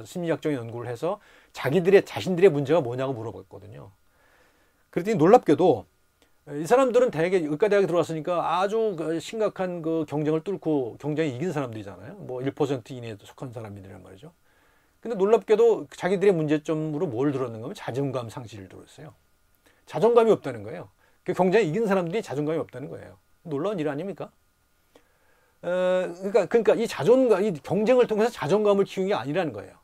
심리학적인 연구를 해서 자신들의 문제가 뭐냐고 물어봤거든요. 그랬더니 놀랍게도 이 사람들은 대개 의과대학에 들어왔으니까 아주 심각한 그 경쟁을 뚫고 경쟁에 이긴 사람들이잖아요. 뭐 1% 이내에 속한 사람들이란 말이죠. 근데 놀랍게도 자기들의 문제점으로 뭘 들었는가 하면 자존감 상실을 들었어요. 자존감이 없다는 거예요. 그 경쟁에 이긴 사람들이 자존감이 없다는 거예요. 놀라운 일 아닙니까? 그러니까 이 경쟁을 통해서 자존감을 키운 게 아니라는 거예요.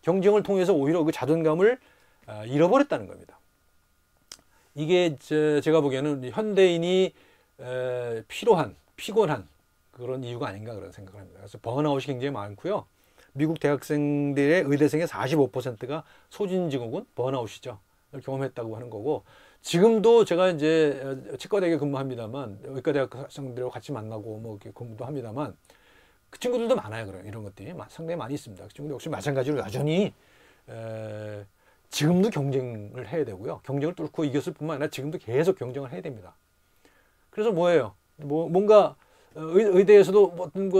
경쟁을 통해서 오히려 그 자존감을 잃어버렸다는 겁니다. 이게 제가 보기에는 현대인이 피곤한 그런 이유가 아닌가 그런 생각을 합니다. 그래서 번아웃이 굉장히 많고요. 미국 대학생들의 의대생의 45%가 소진증후군, 번아웃이죠. 경험했다고 하는 거고, 지금도 제가 이제 치과대학에 근무합니다만, 의과대학 학생들하고 같이 만나고 뭐 이렇게 근무도 합니다만, 그 친구들도 많아요. 이런 것들이 상당히 많이 있습니다. 그 친구들 역시 마찬가지로 여전히 지금도 경쟁을 해야 되고요. 경쟁을 뚫고 이겼을 뿐만 아니라 지금도 계속 경쟁을 해야 됩니다. 그래서 뭐예요? 뭔가 의대에서도 어떤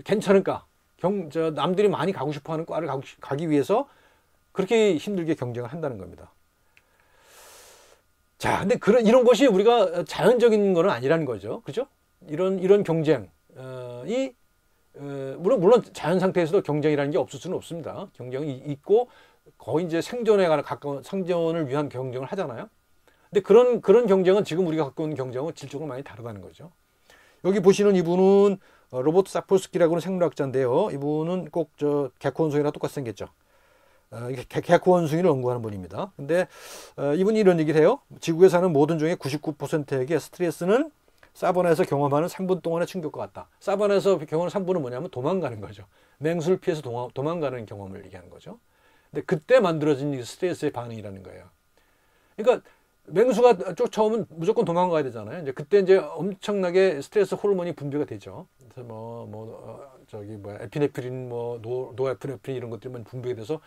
괜찮을까? 남들이 많이 가고 싶어하는 과를 가기 위해서 그렇게 힘들게 경쟁을 한다는 겁니다. 자, 근데 이런 것이 우리가 자연적인 건 아니라는 거죠. 그죠? 이런 경쟁이, 물론 자연 상태에서도 경쟁이라는 게 없을 수는 없습니다. 경쟁이 있고, 거의 이제 가까운 생존을 위한 경쟁을 하잖아요. 근데 그런 경쟁은 지금 우리가 갖고 있는 경쟁은 질적으로 많이 다르다는 거죠. 여기 보시는 이분은 로버트 사포스키라고 하는 생물학자인데요. 이분은 꼭 개코 원숭이랑 똑같이 생겼죠. 개코 원숭이를 연구하는 분입니다. 근데 이분이 이런 얘기를 해요. 지구에 사는 모든 종의 99%에게 스트레스는 사바나에서 경험하는 3분 동안의 충격과 같다. 사바나에서 경험하는 3분은 뭐냐면 도망가는 거죠. 맹수를 피해서 도망가는 경험을 얘기하는 거죠. 근데 그때 만들어진 스트레스의 반응이라는 거예요. 그러니까 맹수가 쫓아오면 무조건 도망가야 되잖아요. 이제 그때 이제 엄청나게 스트레스 호르몬이 분비가 되죠. 그래서 에피네프린, 노에피네프린 이런 것들만 분비가 돼서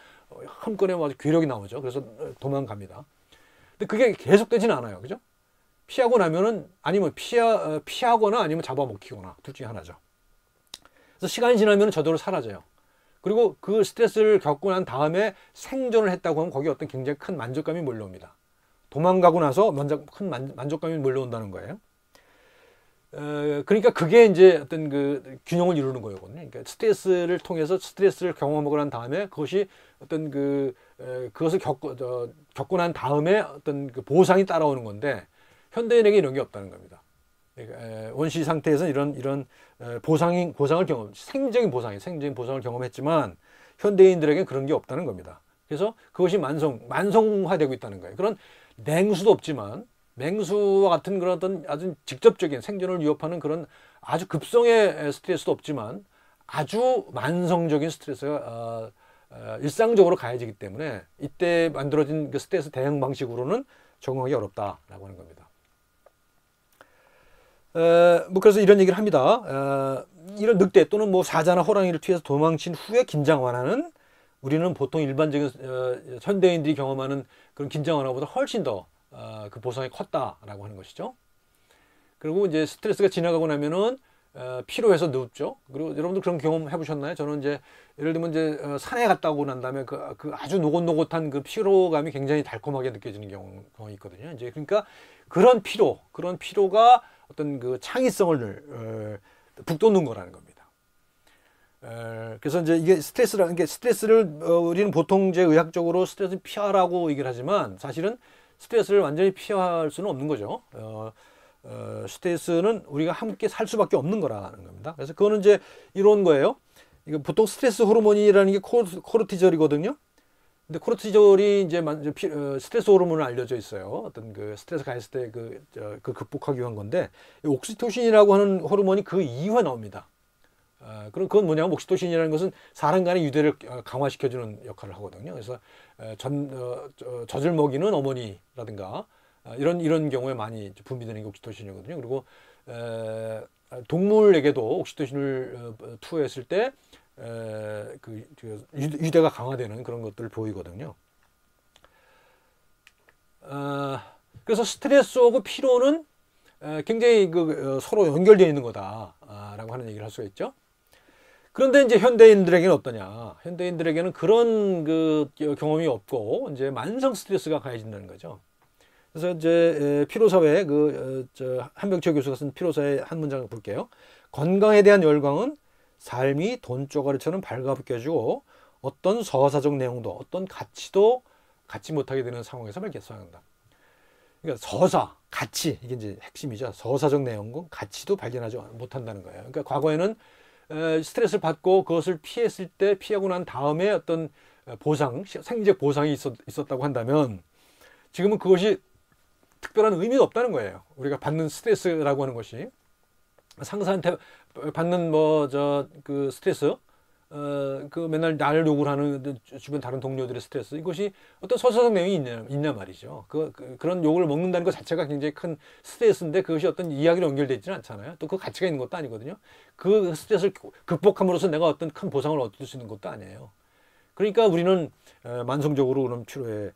한 건에 아주 괴력이 나오죠. 그래서 도망갑니다. 근데 그게 계속되지는 않아요. 그죠? 피하고 나면은 아니면 피하거나 아니면 잡아먹히거나 둘 중에 하나죠. 그래서 시간이 지나면 저절로 사라져요. 그리고 그 스트레스를 겪고 난 다음에 생존을 했다고 하면 거기에 어떤 굉장히 큰 만족감이 몰려옵니다. 도망가고 나서 큰 만족감이 몰려온다는 거예요. 그러니까 그게 이제 어떤 그 균형을 이루는 거거든요. 그러니까 스트레스를 통해서 스트레스를 경험하고 난 다음에 그것이 어떤 그것을 겪고 난 다음에 어떤 그 보상이 따라오는 건데 현대인에게 이런 게 없다는 겁니다. 그러니까 원시 상태에서는 이런 보상을 생적인 보상을 경험했지만 현대인들에게는 그런 게 없다는 겁니다. 그래서 그것이 만성화되고 있다는 거예요. 그런 맹수도 없지만 맹수와 같은 그런 어떤 아주 직접적인 생존을 위협하는 그런 아주 급성의 스트레스도 없지만 아주 만성적인 스트레스가 일상적으로 가해지기 때문에 이때 만들어진 그 스트레스 대응 방식으로는 적응하기 어렵다라고 하는 겁니다. 그래서 이런 얘기를 합니다. 이런 늑대 또는 사자나 호랑이를 피해서 도망친 후에 긴장 완화는 우리는 보통 일반적인 현대인들이 경험하는 그런 긴장 완화보다 훨씬 더 그 보상이 컸다라고 하는 것이죠. 그리고 이제 스트레스가 지나가고 나면은 피로해서 눕죠. 그리고 여러분들 그런 경험 해보셨나요? 저는 이제 예를 들면 이제 산에 갔다 오고 난 다음에 그 아주 노곤노곤한 그 피로감이 굉장히 달콤하게 느껴지는 경험이 있거든요. 이제 그러니까 그런 피로가 어떤 그 창의성을 북돋는 거라는 겁니다. 그래서 이제 이게 스트레스를 우리는 보통 이제 의학적으로 스트레스 피하라고 얘기를 하지만 사실은 스트레스를 완전히 피할 수는 없는 거죠. 스트레스는 우리가 함께 살 수밖에 없는 거라는 겁니다. 그래서 그거는 이제 이런 거예요. 이거 보통 스트레스 호르몬이라는 게 코르티졸이거든요. 근데 코르티졸이 이제 스트레스 호르몬을 알려져 있어요. 어떤 그 스트레스 가했을 때 그 극복하기 위한 건데 옥시토신이라고 하는 호르몬이 그 이후에 나옵니다. 그럼 그건 뭐냐면 옥시토신이라는 것은 사람 간의 유대를 강화시켜주는 역할을 하거든요. 그래서 젖을 먹이는 어머니라든가 이런 경우에 많이 분비되는 게 옥시토신이거든요. 그리고 동물에게도 옥시토신을 투여했을 때 유대가 강화되는 그런 것들을 보이거든요. 그래서 스트레스하고 피로는 굉장히 서로 연결되어 있는 거다라고 하는 얘기를 할 수가 있죠. 그런데 이제 현대인들에게는 어떠냐? 현대인들에게는 그런 경험이 없고 이제 만성 스트레스가 가해진다는 거죠. 그래서 이제 피로사회 한병철 교수가 쓴 피로사회 한 문장을 볼게요. 건강에 대한 열광은 삶이 돈조가리처럼 발가벗게 해주고 어떤 서사적 내용도 어떤 가치도 갖지 못하게 되는 상황에서 발견한다. 그러니까 가치 이게 이제 핵심이죠. 서사적 내용과 가치도 발견하지 못한다는 거예요. 그러니까 과거에는 스트레스를 받고 그것을 피하고 난 다음에 어떤 생리적 보상이 있었다고 한다면 지금은 그것이 특별한 의미가 없다는 거예요. 우리가 받는 스트레스라고 하는 것이 상사한테 받는 스트레스, 맨날 나를 욕을 하는 주변 다른 동료들의 스트레스, 이것이 어떤 서사적 내용이 있냐 말이죠. 그런 욕을 먹는다는 것 자체가 굉장히 큰 스트레스인데 그것이 어떤 이야기로 연결되어 있지는 않잖아요. 또 그 가치가 있는 것도 아니거든요. 그 스트레스를 극복함으로써 내가 어떤 큰 보상을 얻을 수 있는 것도 아니에요. 그러니까 우리는 만성적으로 그런 피로에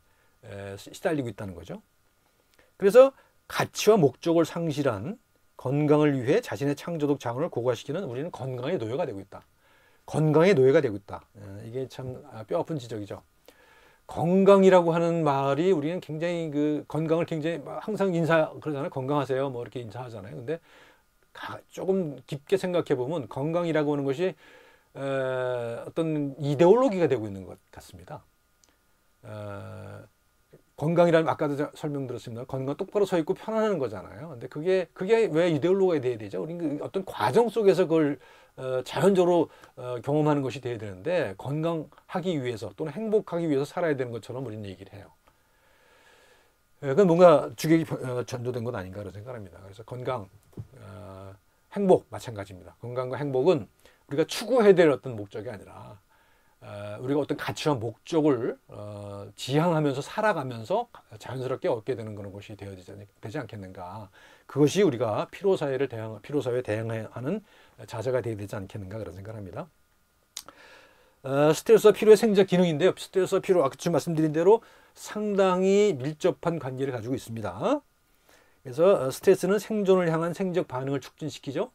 시달리고 있다는 거죠. 그래서 가치와 목적을 상실한 건강을 위해 자신의 창조적 자원을 고갈시키는 우리는 건강의 노예가 되고 있다. 건강의 노예가 되고 있다. 이게 참 뼈아픈 지적이죠. 건강이라고 하는 말이 우리는 굉장히 건강을 굉장히 항상 그러잖아요. 건강하세요. 뭐 이렇게 인사하잖아요. 근데 조금 깊게 생각해 보면 건강이라고 하는 것이 어떤 이데올로기가 되고 있는 것 같습니다. 건강이라는 아까도 설명드렸습니다. 건강 똑바로 서 있고 편안한 거잖아요. 근데 그게 왜 이데올로기가 돼야 되죠? 우리는 어떤 과정 속에서 그걸 자연적으로 경험하는 것이 돼야 되는데 건강하기 위해서 또는 행복하기 위해서 살아야 되는 것처럼 우리는 얘기를 해요. 그건 뭔가 주객이 전도된 것 아닌가 그런 생각합니다. 그래서 건강, 행복 마찬가지입니다. 건강과 행복은 우리가 추구해야 될 어떤 목적이 아니라 우리가 어떤 가치와 목적을 지향하면서 살아가면서 자연스럽게 얻게 되는 그런 것이 되지 않겠는가. 그것이 우리가 피로사회에 대응하는 자세가 되어야 되지 않겠는가 그런 생각합니다. 스트레스와 피로의 생리적 기능인데요. 스트레스와 피로 아까 말씀드린 대로 상당히 밀접한 관계를 가지고 있습니다. 그래서 스트레스는 생존을 향한 생리적 반응을 촉진시키죠.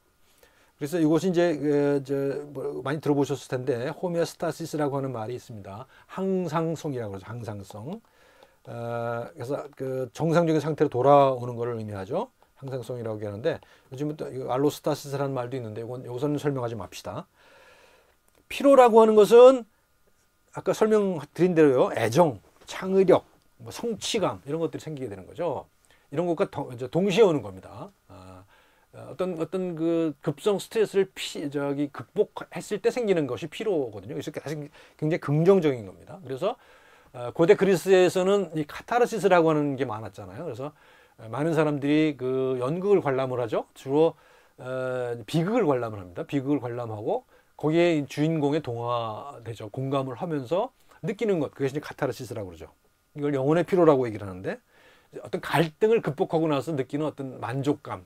그래서 이것이 이제 많이 들어보셨을 텐데 호메오스타시스라고 하는 말이 있습니다. 항상성이라고 그러죠. 항상성. 그래서 정상적인 상태로 돌아오는 것을 의미하죠. 항상성이라고 하는데 요즘은 또 알로스타시스라는 말도 있는데 이것은 설명하지 맙시다. 피로라고 하는 것은 아까 설명드린 대로요. 애정, 창의력, 성취감 이런 것들이 생기게 되는 거죠. 이런 것과 동시에 오는 겁니다. 어떤 급성 스트레스를 극복했을 때 생기는 것이 피로거든요. 그래서 굉장히 긍정적인 겁니다. 그래서 고대 그리스에서는 이 카타르시스라고 하는 게 많았잖아요. 그래서 많은 사람들이 연극을 관람을 하죠. 주로 비극을 관람을 합니다. 비극을 관람하고 거기에 주인공의 동화되죠. 공감을 하면서 느끼는 것, 그것이 카타르시스라고 그러죠. 이걸 영혼의 피로라고 얘기를 하는데 어떤 갈등을 극복하고 나서 느끼는 어떤 만족감,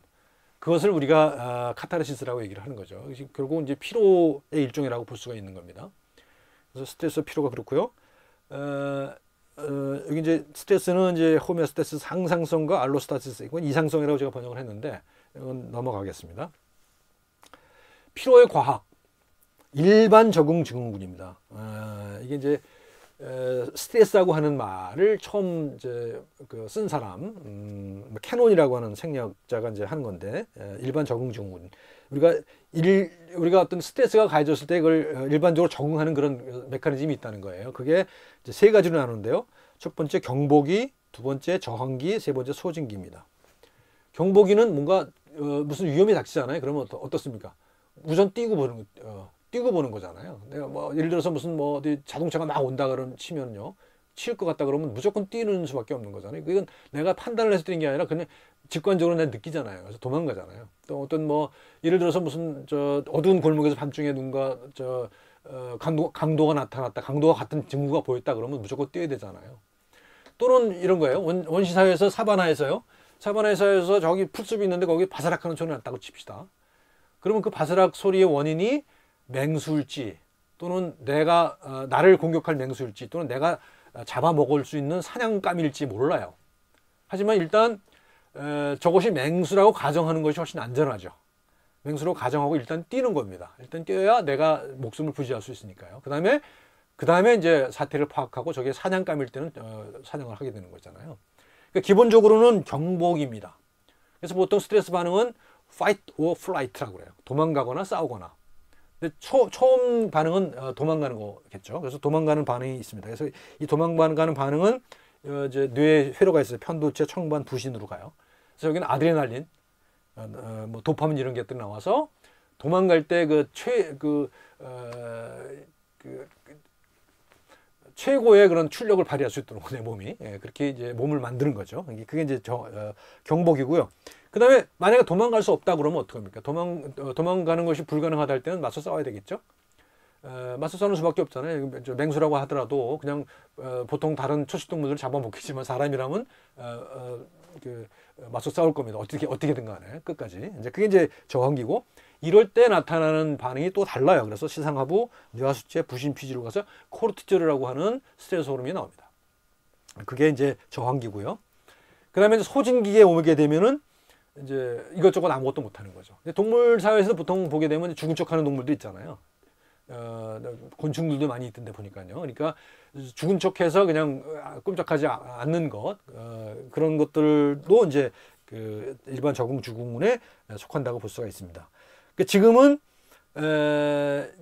그것을 우리가 카타르시스라고 얘기를 하는 거죠. 결국 이제 피로의 일종이라고 볼 수가 있는 겁니다. 그래서 스트레스 피로가 그렇고요. 여기 이제 스트레스는 이제 호메오스타시스 항상성과 알로스타시스, 이건 이상성이라고 제가 번역을 했는데 이건 넘어가겠습니다. 피로의 과학, 일반 적응 증후군입니다. 이게 이제 스트레스라고 하는 말을 처음 쓴 사람, 캐논이라고 하는 생리학자가 이제 하는 건데, 일반 적응 증후군. 우리가 어떤 스트레스가 가해졌을 때 그걸 일반적으로 적응하는 그런 메커니즘이 있다는 거예요. 그게 이제 세 가지로 나누는데요. 첫 번째 경보기, 두 번째 저항기, 세 번째 소진기입니다. 경보기는 뭔가 무슨 위험이 닥치잖아요. 그러면 어떻습니까? 우선 뛰고 보는 거잖아요. 내가 예를 들어서 무슨 어디 자동차가 막 온다 치면요. 치일 것 같다 그러면 무조건 뛰는 수밖에 없는 거잖아요. 이건 내가 판단을 해서 뛰는 게 아니라 그냥 직관적으로 내가 느끼잖아요. 그래서 도망가잖아요. 또 어떤 예를 들어서 무슨 어두운 골목에서 밤중에 누군가 강도가 나타났다. 강도와 같은 증후가 보였다 그러면 무조건 뛰어야 되잖아요. 또는 이런 거예요. 원시사회에서 사바나에서 저기 풀숲이 있는데 거기 바사락하는 소리 났다고 칩시다. 그러면 그 바스락 소리의 원인이 맹수일지 또는 내가 나를 공격할 맹수일지 또는 내가 잡아먹을 수 있는 사냥감일지 몰라요. 하지만 일단 저것이 맹수라고 가정하는 것이 훨씬 안전하죠. 맹수로 가정하고 일단 뛰는 겁니다. 일단 뛰어야 내가 목숨을 부지할 수 있으니까요. 그 다음에 이제 사태를 파악하고 저게 사냥감일 때는 사냥을 하게 되는 거잖아요. 그러니까 기본적으로는 경복입니다. 그래서 보통 스트레스 반응은 fight or flight라고 그래요. 도망가거나 싸우거나. 근데 처음 반응은 도망가는 거겠죠. 그래서 도망가는 반응이 있습니다. 그래서 이 도망가는 반응은 이제 뇌에 회로가 있어요. 편도체, 청반, 부신으로 가요. 그래서 여기는 아드레날린, 뭐 도파민 이런 것들이 나와서 도망갈 때 최고의 그런 출력을 발휘할 수 있도록 내 몸이 그렇게 이제 몸을 만드는 거죠. 그게 이제 경복이고요. 그 다음에 만약에 도망갈 수 없다 그러면 어떡합니까? 도망가는 것이 불가능하다 할 때는 맞서 싸워야 되겠죠. 맞서 싸우는 수밖에 없잖아요. 맹수라고 하더라도 그냥 보통 다른 초식동물들을 잡아먹겠지만 사람이라면 맞서 싸울 겁니다. 어떻게든 간에 끝까지. 이제 그게 이제 저항기고, 이럴 때 나타나는 반응이 또 달라요. 그래서 시상하부, 뇌하수체, 부신피지로 가서 코르티졸이라고 하는 스트레스 호르몬이 나옵니다. 그게 이제 저항기고요. 그 다음에 소진기에 오게 되면은 이제 이것저것 아무것도 못하는 거죠. 동물 사회에서 보통 보게 되면 죽은 척하는 동물도 있잖아요. 곤충들도 많이 있던데 보니까요. 그러니까 죽은 척해서 그냥 꼼짝하지 않는 것, 그런 것들도 이제 그 일반 적응증후군에 속한다고 볼 수가 있습니다. 그러니까 지금은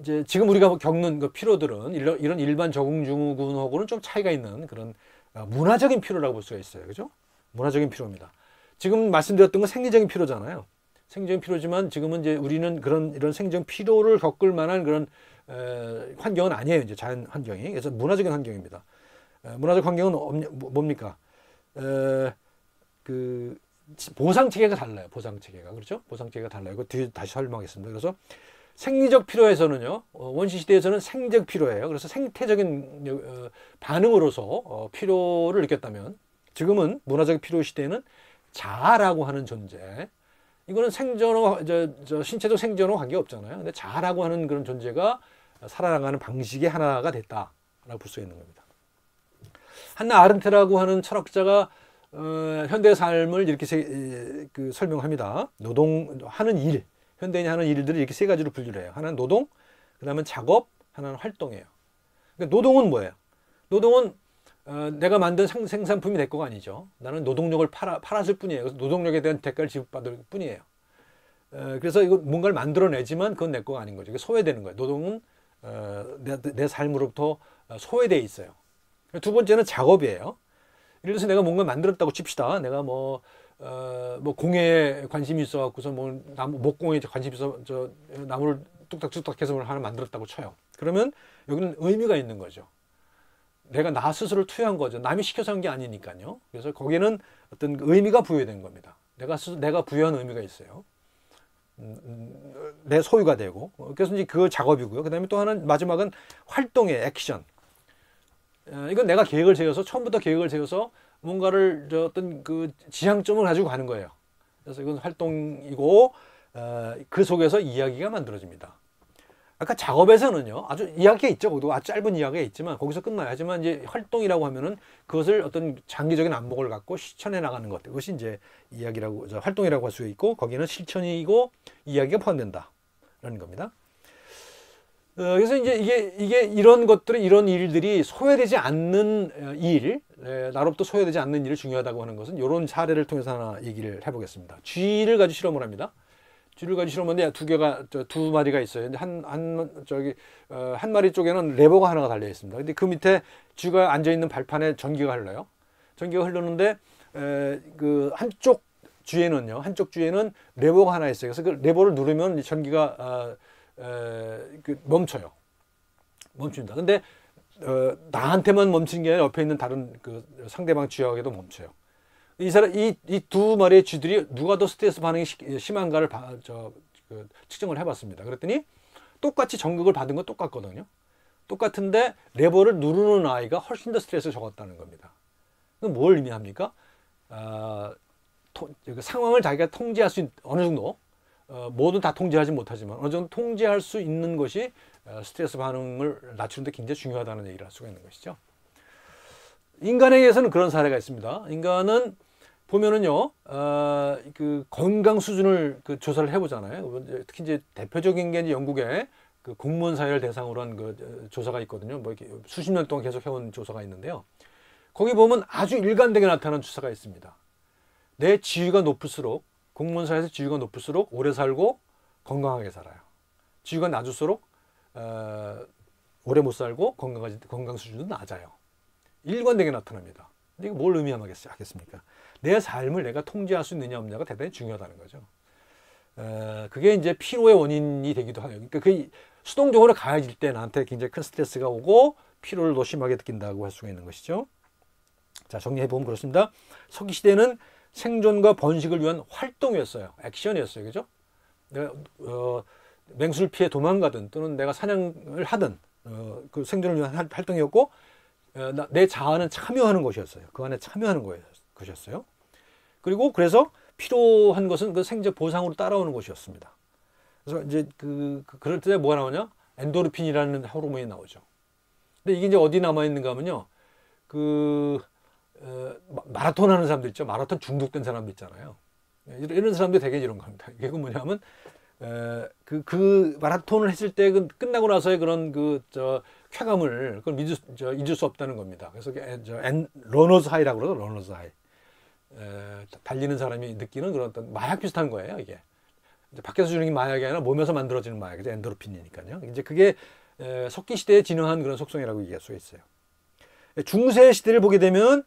이제 지금 우리가 겪는 그 피로들은 이런 일반 적응증후군하고는 좀 차이가 있는 그런 문화적인 피로라고 볼 수가 있어요. 그죠? 문화적인 피로입니다. 지금 말씀드렸던 건 생리적인 피로잖아요. 생리적인 피로지만 지금은 이제 우리는 이런 생리적 피로를 겪을 만한 그런 환경은 아니에요. 이제 자연 환경이. 그래서 문화적인 환경입니다. 문화적 환경은 뭡니까? 그 보상 체계가 달라요. 보상 체계가. 그렇죠? 보상 체계가 달라요. 이거 뒤에 다시 설명하겠습니다. 그래서 생리적 피로에서는요, 원시 시대에서는 생적 피로예요. 그래서 생태적인 반응으로서 피로를 느꼈다면, 지금은 문화적 피로 시대에는 자아라고 하는 존재, 이거는 생존과 신체적 생존과 관계 없잖아요. 근데 자아라고 하는 그런 존재가 살아나가는 방식의 하나가 됐다라고 볼 수 있는 겁니다. 한나 아른트라고 하는 철학자가 현대의 삶을 이렇게 설명합니다. 노동하는 일, 현대인이 하는 일들을 이렇게 세 가지로 분류를 해요. 하나는 노동, 그 다음은 작업, 하나는 활동이에요. 그러니까 노동은 뭐예요? 노동은 내가 만든 생산품이 내 거가 아니죠. 나는 노동력을 팔았을 뿐이에요. 그래서 노동력에 대한 대가를 지급받을 뿐이에요. 그래서 이거 뭔가를 만들어내지만 그건 내 거가 아닌 거죠. 이게 소외되는 거예요. 노동은 내 삶으로부터 소외되어 있어요. 두 번째는 작업이에요. 예를 들어서 내가 뭔가 만들었다고 칩시다. 내가 뭐 공예에 관심이 있어갖고서 목공에 관심이 있어 나무를 뚝딱뚝딱 해서 하나 만들었다고 쳐요. 그러면 여기는 의미가 있는 거죠. 내가 나 스스로를 투여한 거죠. 남이 시켜서 한 게 아니니까요. 그래서 거기에는 어떤 의미가 부여된 겁니다. 내가 부여한 의미가 있어요. 내 소유가 되고. 그래서 이제 그 작업이고요. 그 다음에 또 하나는 마지막은 활동의 액션. 이건 내가 계획을 세워서 처음부터 계획을 세워서 뭔가를 어떤 그 지향점을 가지고 가는 거예요. 그래서 이건 활동이고 그 속에서 이야기가 만들어집니다. 아까 작업에서는요, 아주 이야기가 있죠. 아주 짧은 이야기가 있지만 거기서 끝나요. 하지만 이제 활동이라고 하면은 그것을 어떤 장기적인 안목을 갖고 실천해 나가는 것, 그것이 이제 이야기라고, 활동이라고 할 수 있고, 거기는 실천이고 이야기가 포함된다라는 겁니다. 그래서 이제 이게 이런 것들은, 이런 일들이 소외되지 않는 일, 나로부터 소외되지 않는 일이 중요하다고 하는 것은 이런 사례를 통해서 하나 얘기를 해보겠습니다. 쥐를 가지고 실험을 합니다. 쥐를 가지고 실험하는데 두 마리가 있어요. 근데 한 마리 쪽에는 레버가 하나가 달려 있습니다. 근데 그 밑에 쥐가 앉아 있는 발판에 전기가 흘러요. 전기가 흐르는데 그 한쪽 쥐에는 레버가 하나 있어요. 그래서 그 레버를 누르면 전기가 멈춰요. 멈춥니다. 근데 나한테만 멈춘 게 아니라 옆에 있는 다른 그 상대방 쥐에게도 멈춰요. 이 두 마리의 쥐들이 누가 더 스트레스 반응이 심한가를 측정을 해봤습니다. 그랬더니 똑같이 전극을 받은 건 똑같거든요. 똑같은데 레버를 누르는 아이가 훨씬 더 스트레스를 적었다는 겁니다. 그건 뭘 의미합니까? 상황을 자기가 통제할 수 있는, 어느 정도, 모두 다 통제하지 못하지만 어느 정도 통제할 수 있는 것이 스트레스 반응을 낮추는데 굉장히 중요하다는 얘기를 할 수가 있는 것이죠. 인간에게서는 그런 사례가 있습니다. 인간은 보면은요, 그 건강 수준을 그 조사를 해보잖아요. 특히 이제 대표적인 게 이제 영국의 그 공무원 사회를 대상으로 한 그 조사가 있거든요. 뭐 이렇게 수십 년 동안 계속 해온 조사가 있는데요. 거기 보면 아주 일관되게 나타나는 추세가 있습니다. 내 지위가 높을수록, 공무원 사회에서 지위가 높을수록 오래 살고 건강하게 살아요. 지위가 낮을수록 오래 못 살고 건강 수준도 낮아요. 일관되게 나타납니다. 근데 이거 뭘 의미하겠습니까? 내 삶을 내가 통제할 수 있느냐 없느냐가 대단히 중요하다는 거죠. 그게 이제 피로의 원인이 되기도 하요. 그러니까 그 수동적으로 가해질 때 나한테 굉장히 큰 스트레스가 오고 피로를 더 심하게 느낀다고 할 수가 있는 것이죠. 자, 정리해보면 그렇습니다. 석기 시대는 생존과 번식을 위한 활동이었어요. 액션이었어요. 그죠? 내가 맹수를 피해 도망가든 또는 내가 사냥을 하든 그 생존을 위한 활동이었고 내 자아는 참여하는 것이었어요. 그 안에 참여하는 것이었어요. 그리고 그래서 필요한 것은 그 생적 보상으로 따라오는 것이었습니다. 그래서 이제 그럴 때 뭐가 나오냐? 엔도르핀이라는 호르몬이 나오죠. 근데 이게 이제 어디 남아 있는가 하면요. 마라톤 하는 사람들 있죠. 마라톤 중독된 사람들 있잖아요. 이런 사람들 되게 이런 겁니다. 이게 뭐냐면 그 마라톤을 했을 때 끝나고 나서의 그런 쾌감을 그걸 잊을 수 없다는 겁니다. 그래서 러너즈 하이라고 그러죠. 러너즈 하이. 달리는 사람이 느끼는 그런 어떤 마약 비슷한 거예요. 이게 이제 밖에서 주는 게 마약이 아니라 몸에서 만들어지는 마약이죠. 엔도르핀이니까요. 이제 그게 석기 시대에 진화한 그런 속성이라고 얘기할 수 있어요. 중세 시대를 보게 되면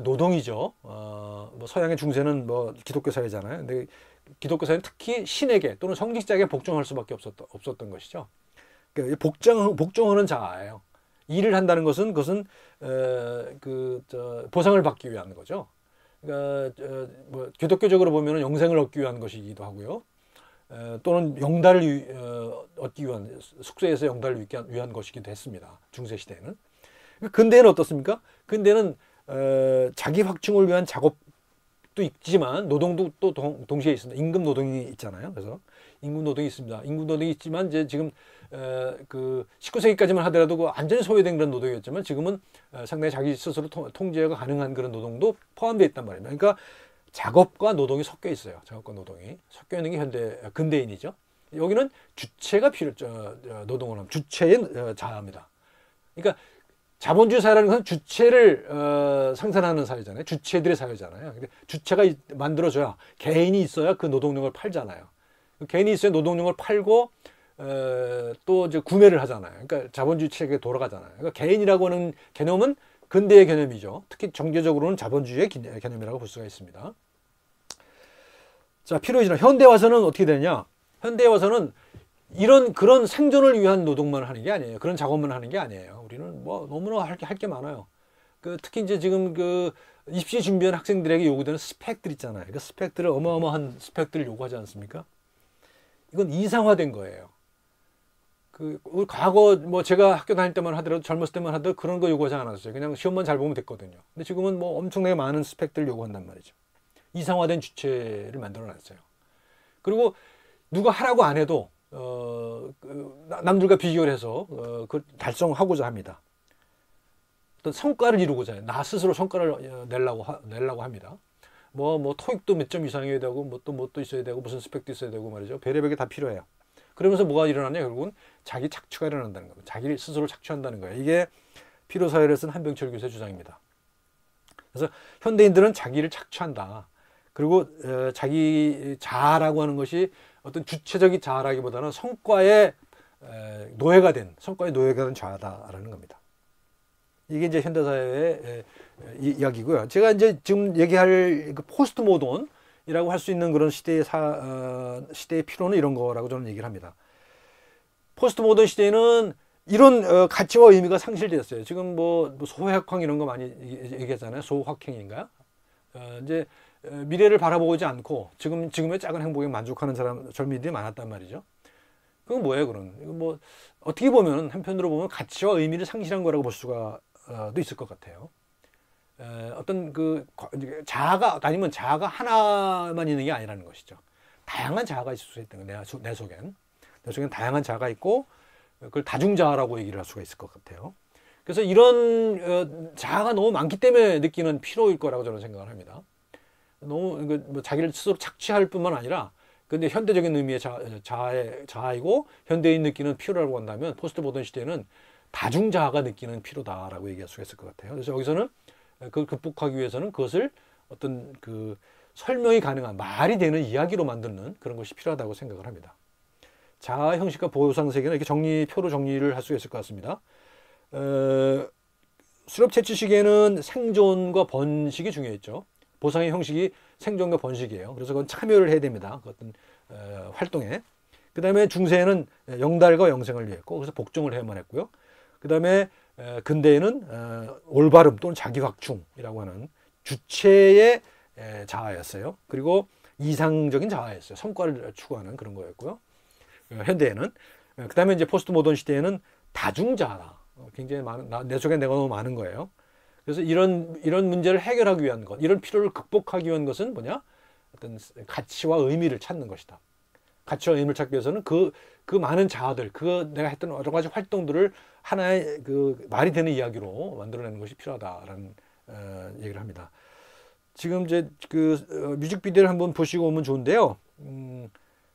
노동이죠. 뭐 서양의 중세는 뭐 기독교 사회잖아요. 근데 기독교 사회는 특히 신에게 또는 성직자에게 복종할 수밖에 없었던 것이죠. 그러니까 복종하는 자아예요. 일을 한다는 것은 그것은 보상을 받기 위한 거죠. 그러니까 뭐 기독교적으로 보면 영생을 얻기 위한 것이기도 하고요. 또는 영달을 얻기 위한 숙소에서 영달을 위한 것이기도 했습니다. 중세 시대에는. 근대는 어떻습니까? 근대는 자기 확충을 위한 작업도 있지만 노동도 또 동시에 있습니다. 임금 노동이 있잖아요. 그래서 임금 노동이 있습니다. 임금 노동이 있지만 이제 지금 그 19세기까지만 하더라도 그 완전히 소외된 그런 노동이었지만 지금은 상당히 자기 스스로 통제가 가능한 그런 노동도 포함되어 있단 말입니다. 그러니까 작업과 노동이 섞여 있어요. 작업과 노동이 섞여 있는 게 근대인이죠. 여기는 주체가 노동을 하면 주체의 자아입니다. 그러니까 자본주의 사회라는 것은 주체를 생산하는 사회잖아요. 주체들의 사회잖아요. 근데 주체가 만들어져야 개인이 있어야 그 노동력을 팔잖아요. 개인이 있어야 노동력을 팔고 또 이제 구매를 하잖아요. 그러니까 자본주의 체계에 돌아가잖아요. 그러니까 개인이라고 하는 개념은 근대의 개념이죠. 특히 정제적으로는 자본주의의 개념이라고 볼 수가 있습니다. 자, 필요의 진화. 현대 와서는 어떻게 되냐? 현대에 와서는 그런 생존을 위한 노동만 하는 게 아니에요. 그런 작업만 하는 게 아니에요. 우리는 뭐 너무나 할 게 많아요. 특히 이제 지금 입시 준비한 학생들에게 요구되는 스펙들 있잖아요. 그 스펙들을 어마어마한 스펙들을 요구하지 않습니까? 이건 이상화된 거예요. 과거 뭐 제가 학교 다닐 때만 하더라도 젊었을 때만 하더라도 그런 거 요구하지 않았어요. 그냥 시험만 잘 보면 됐거든요. 근데 지금은 뭐 엄청나게 많은 스펙들을 요구한단 말이죠. 이상화된 주체를 만들어 놨어요. 그리고 누가 하라고 안 해도 남들과 비교를 해서 그 달성하고자 합니다. 어떤 성과를 이루고자 해요. 나 스스로 성과를 내려고 합니다. 뭐 토익도 몇 점 이상이어야 되고 뭐 또 있어야 되고 무슨 스펙도 있어야 되고 말이죠. 별의별 게 다 필요해요. 그러면서 뭐가 일어나냐? 결국은 자기 착취가 일어난다는 겁니다. 자기를 스스로 착취한다는 거예요. 이게 피로사회를 쓴 한병철 교수의 주장입니다. 그래서 현대인들은 자기를 착취한다. 그리고 자기 자아라고 하는 것이 어떤 주체적인 자아라기보다는 성과의 노예가 된 자아다라는 겁니다. 이게 이제 현대사회의 이야기고요. 제가 이제 지금 얘기할 포스트 모던이라고 할 수 있는 그런 시대의 필요는 이런 거라고 저는 얘기를 합니다. 포스트 모던 시대에는 이런 가치와 의미가 상실되었어요. 지금 뭐 소확행 이런 거 많이 얘기하잖아요. 소확행인가요? 이제 미래를 바라보지 않고 지금의 작은 행복에 만족하는 젊은이들이 많았단 말이죠. 그건 뭐예요, 그럼? 이거 뭐 어떻게 보면 한편으로 보면 가치와 의미를 상실한 거라고 볼 수가 도 있을 것 같아요. 어떤 자아가 아니면 자아가 하나만 있는 게 아니라는 것이죠. 다양한 자아가 있을 수 있다는 거예요. 내 속엔 다양한 자아가 있고 그걸 다중자아라고 얘기를 할 수가 있을 것 같아요. 그래서 이런 자아가 너무 많기 때문에 느끼는 피로일 거라고 저는 생각을 합니다. 너무 뭐 자기를 스스로 착취할 뿐만 아니라, 근데 현대적인 의미의 자아이고 현대인 느끼는 피로라고 한다면 포스트 모던 시대에는 다중자아가 느끼는 피로다라고 얘기할 수가 있을 것 같아요. 그래서 여기서는 그걸 극복하기 위해서는 그것을 어떤 그 설명이 가능한 말이 되는 이야기로 만드는 그런 것이 필요하다고 생각을 합니다. 자아 형식과 보상 세계는 이렇게 표로 정리를 할 수 있을 것 같습니다. 수렵 채취 시기에는 생존과 번식이 중요했죠. 보상의 형식이 생존과 번식이에요. 그래서 그건 참여를 해야 됩니다. 그 어떤 활동에. 그 다음에 중세에는 영달과 영생을 위했고, 그래서 복종을 해야만 했고요. 그 다음에 근대에는 올바름 또는 자기확충이라고 하는 주체의 자아였어요. 그리고 이상적인 자아였어요. 성과를 추구하는 그런 거였고요. 현대에는. 그 다음에 이제 포스트 모던 시대에는 다중자아. 굉장히 많은, 내 속에 내가 너무 많은 거예요. 그래서 이런 문제를 해결하기 위한 것, 이런 필요를 극복하기 위한 것은 뭐냐? 어떤 가치와 의미를 찾는 것이다. 가치와 의미를 찾기 위해서는 그 많은 자아들, 내가 했던 여러 가지 활동들을 하나의 그 말이 되는 이야기로 만들어내는 것이 필요하다라는 얘기를 합니다. 지금 이제 뮤직비디오를 한번 보시고 오면 좋은데요.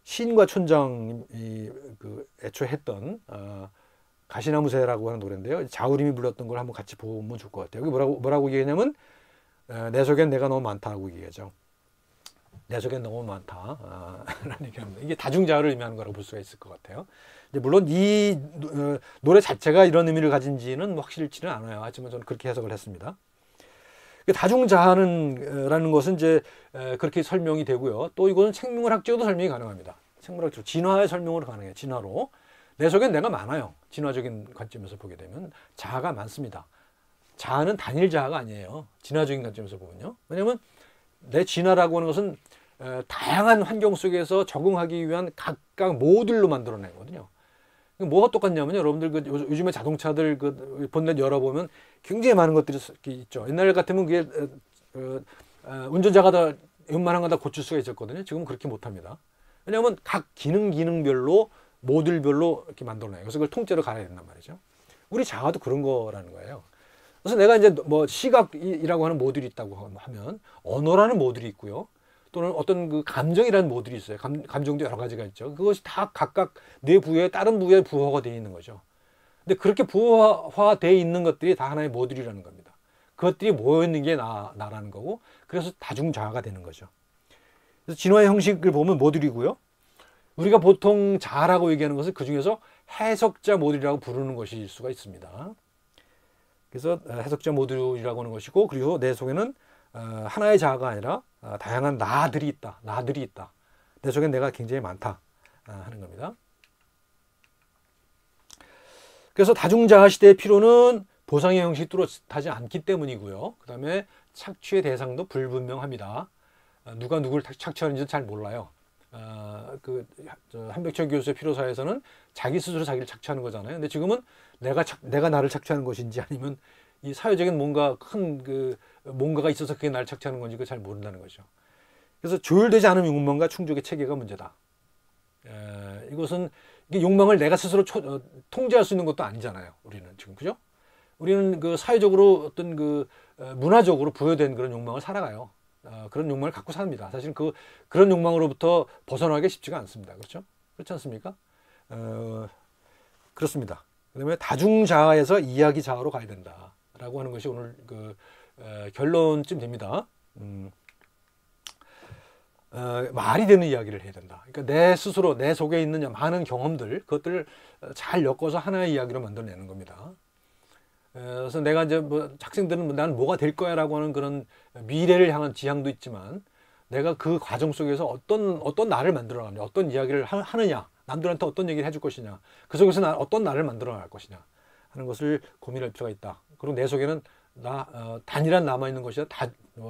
시인과 촌장이 애초에 했던 가시나무새라고 하는 노래인데요. 자우림이 불렀던 걸 한번 같이 보면 좋을 것 같아요. 여기 뭐라고 얘기하냐면 내 속엔 내가 너무 많다고 얘기하죠. 내 속엔 너무 많다 라는 얘기합니다. 이게 다중자아를 의미하는 거라고 볼 수가 있을 것 같아요. 이제 물론 이 노래 자체가 이런 의미를 가진지는 확실치는 않아요. 하지만 저는 그렇게 해석을 했습니다. 다중자아라는 것은 이제 그렇게 설명이 되고요. 또 이거는 생물학적으로도 설명이 가능합니다. 생물학적 진화의 설명으로 가능해요. 진화로. 내 속엔 내가 많아요. 진화적인 관점에서 보게 되면 자아가 많습니다. 자아는 단일 자아가 아니에요. 진화적인 관점에서 보면요. 왜냐하면 내 진화라고 하는 것은 다양한 환경 속에서 적응하기 위한 각각 모듈로 만들어내거든요. 뭐가 똑같냐면 여러분들 요즘에 자동차들 본넷 열어보면 굉장히 많은 것들이 있죠. 옛날 같으면 그게 운전자가 다 웬만한 거 다 고칠 수가 있었거든요. 지금은 그렇게 못합니다. 왜냐하면 각 기능별로 모듈별로 이렇게 만들어내요. 그래서 그걸 통째로 갈아야 된단 말이죠. 우리 자아도 그런 거라는 거예요. 그래서 내가 이제 뭐 시각이라고 하는 모듈이 있다고 하면 언어라는 모듈이 있고요. 또는 어떤 그 감정이라는 모듈이 있어요. 감정도 여러 가지가 있죠. 그것이 다 각각 뇌 부위에 다른 부위에 부호가 되어 있는 거죠. 근데 그렇게 부호화되어 있는 것들이 다 하나의 모듈이라는 겁니다. 그것들이 모여 있는 게 나라는 거고, 그래서 다중자아가 되는 거죠. 그래서 진화의 형식을 보면 모듈이고요. 우리가 보통 자아라고 얘기하는 것은 그 중에서 해석자 모듈이라고 부르는 것일 수가 있습니다. 그래서 해석자 모듈이라고 하는 것이고, 그리고 내 속에는 하나의 자아가 아니라 다양한 나들이 있다. 내 속엔 내가 굉장히 많다 하는 겁니다. 그래서 다중자아 시대의 필요는 보상의 형식이 뚜렷하지 않기 때문이고요. 그 다음에 착취의 대상도 불분명합니다. 누가 누구를 착취하는지는 잘 몰라요. 한백철 교수의 필요사에서는 자기 스스로 자기를 착취하는 거잖아요. 근데 지금은 내가 나를 착취하는 것인지 아니면 이 사회적인 뭔가 뭔가가 있어서 그게 나를 착취하는 건지 그걸 잘 모른다는 거죠. 그래서 조율되지 않은 욕망과 충족의 체계가 문제다. 이것은 이게 욕망을 내가 스스로 통제할 수 있는 것도 아니잖아요. 우리는 지금 그죠? 우리는 사회적으로 어떤 문화적으로 부여된 그런 욕망을 살아가요. 그런 욕망을 갖고 삽니다. 사실 그런 욕망으로부터 벗어나기 쉽지가 않습니다. 그렇죠? 그렇지 않습니까? 그렇습니다. 그다음에 다중자아에서 이야기자아로 가야 된다라고 하는 것이 오늘 결론쯤 됩니다. 말이 되는 이야기를 해야 된다. 그러니까 내 스스로 내 속에 있는 많은 경험들, 그것들을 잘 엮어서 하나의 이야기로 만들어내는 겁니다. 그래서 내가 이제 학생들은 나는 뭐가 될 거야라고 하는 그런 미래를 향한 지향도 있지만, 내가 그 과정 속에서 어떤 나를 만들어 가느냐, 어떤 이야기를 하느냐, 남들한테 어떤 얘기를 해줄 것이냐, 그 속에서 어떤 나를 만들어 나갈 것이냐 하는 것을 고민할 필요가 있다. 그리고 내 속에는 단일한 남아 있는 것이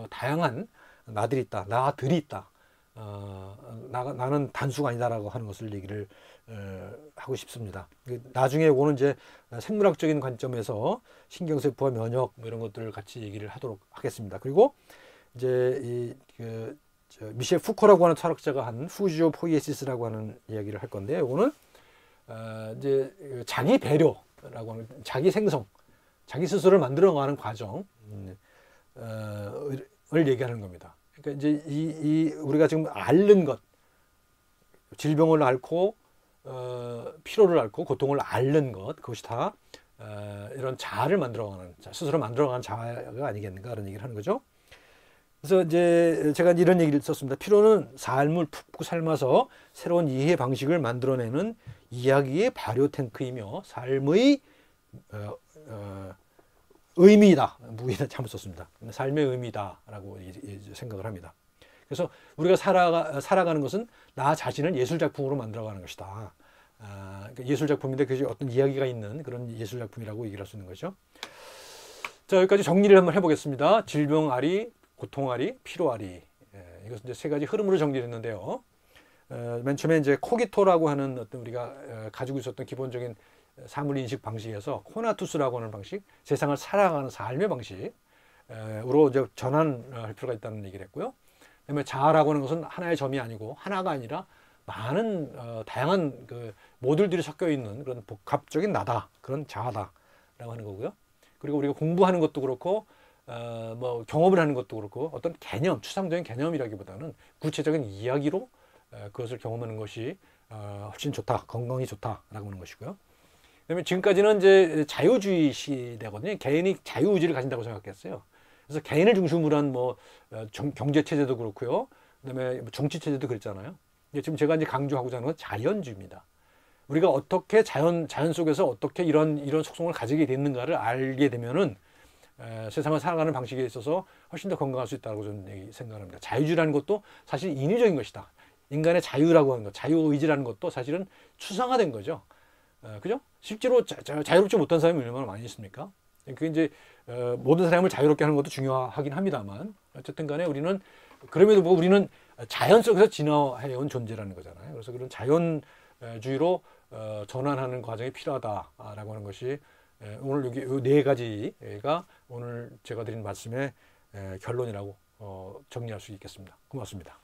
다양한 나들이 있다, 나들이 있다. 나는 단수가 아니다라고 하는 것을 얘기를 하고 싶습니다. 나중에 오는 이제 생물학적인 관점에서 신경세포와 면역 이런 것들을 같이 얘기를 하도록 하겠습니다. 그리고 이제 미셸 푸코라고 하는 철학자가 한 후지오 포이에시스라고 하는 이야기를 할 건데, 이거는 이제 자기 배려라고 하는 자기 생성, 자기 스스로를 만들어가는 과정을 얘기하는 겁니다. 그러니까 이제 우리가 지금 앓는 것, 질병을 앓고 피로를 앓고 고통을 앓는 것, 그것이 다 이런 자아를 만들어가는, 스스로 만들어가는 자아가 아니겠는가 그런 얘기를 하는 거죠. 그래서 이제 제가 이런 얘기를 썼습니다. 피로는 삶을 푹 삶아서 새로운 이해 방식을 만들어내는 이야기의 발효 탱크이며 삶의 의미이다. 무의다 잘못 썼습니다. 삶의 의미다라고 생각을 합니다. 그래서 우리가 살아가는 것은 나 자신을 예술 작품으로 만들어가는 것이다. 그러니까 예술 작품인데 그것이 어떤 이야기가 있는 그런 예술 작품이라고 얘기를 할 수 있는 거죠. 자, 여기까지 정리를 한번 해보겠습니다. 질병아리, 고통아리, 피로아리. 이것은 이제 세 가지 흐름으로 정리를 했는데요. 맨 처음에 이제 코기토라고 하는 어떤 우리가 가지고 있었던 기본적인 사물 인식 방식에서 코나투스라고 하는 방식, 세상을 살아가는 삶의 방식으로 이제 전환할 필요가 있다는 얘기를 했고요. 그다음에 자아라고 하는 것은 하나의 점이 아니고 하나가 아니라 많은 다양한 그 모듈들이 섞여 있는 그런 복합적인 나다, 그런 자아다라고 하는 거고요. 그리고 우리가 공부하는 것도 그렇고 뭐 경험을 하는 것도 그렇고 어떤 개념, 추상적인 개념이라기보다는 구체적인 이야기로 그것을 경험하는 것이 훨씬 좋다, 건강이 좋다라고 하는 것이고요. 그다음에 지금까지는 이제 자유주의 시대거든요. 개인이 자유의지를 가진다고 생각했어요. 그래서 개인을 중심으로 한 뭐 경제 체제도 그렇고요. 그다음에 정치 체제도 그랬잖아요. 지금 제가 이제 강조하고자 하는 건 자연주의입니다. 우리가 어떻게 자연 속에서 어떻게 이런 속성을 가지게 됐는가를 알게 되면은 세상을 살아가는 방식에 있어서 훨씬 더 건강할 수 있다고 저는 생각합니다. 자유주의라는 것도 사실 인위적인 것이다. 인간의 자유라고 하는 것, 자유의지라는 것도 사실은 추상화된 거죠. 그죠? 실제로 자유롭지 못한 사람이 얼마나 많이 있습니까? 그게 이제 모든 사람을 자유롭게 하는 것도 중요하긴 합니다만 어쨌든 간에 우리는 그럼에도 불구하고 우리는 자연 속에서 진화해온 존재라는 거잖아요. 그래서 그런 자연주의로 전환하는 과정이 필요하다라고 하는 것이 오늘 여기 이 네 가지가 오늘 제가 드린 말씀의 결론이라고 정리할 수 있겠습니다. 고맙습니다.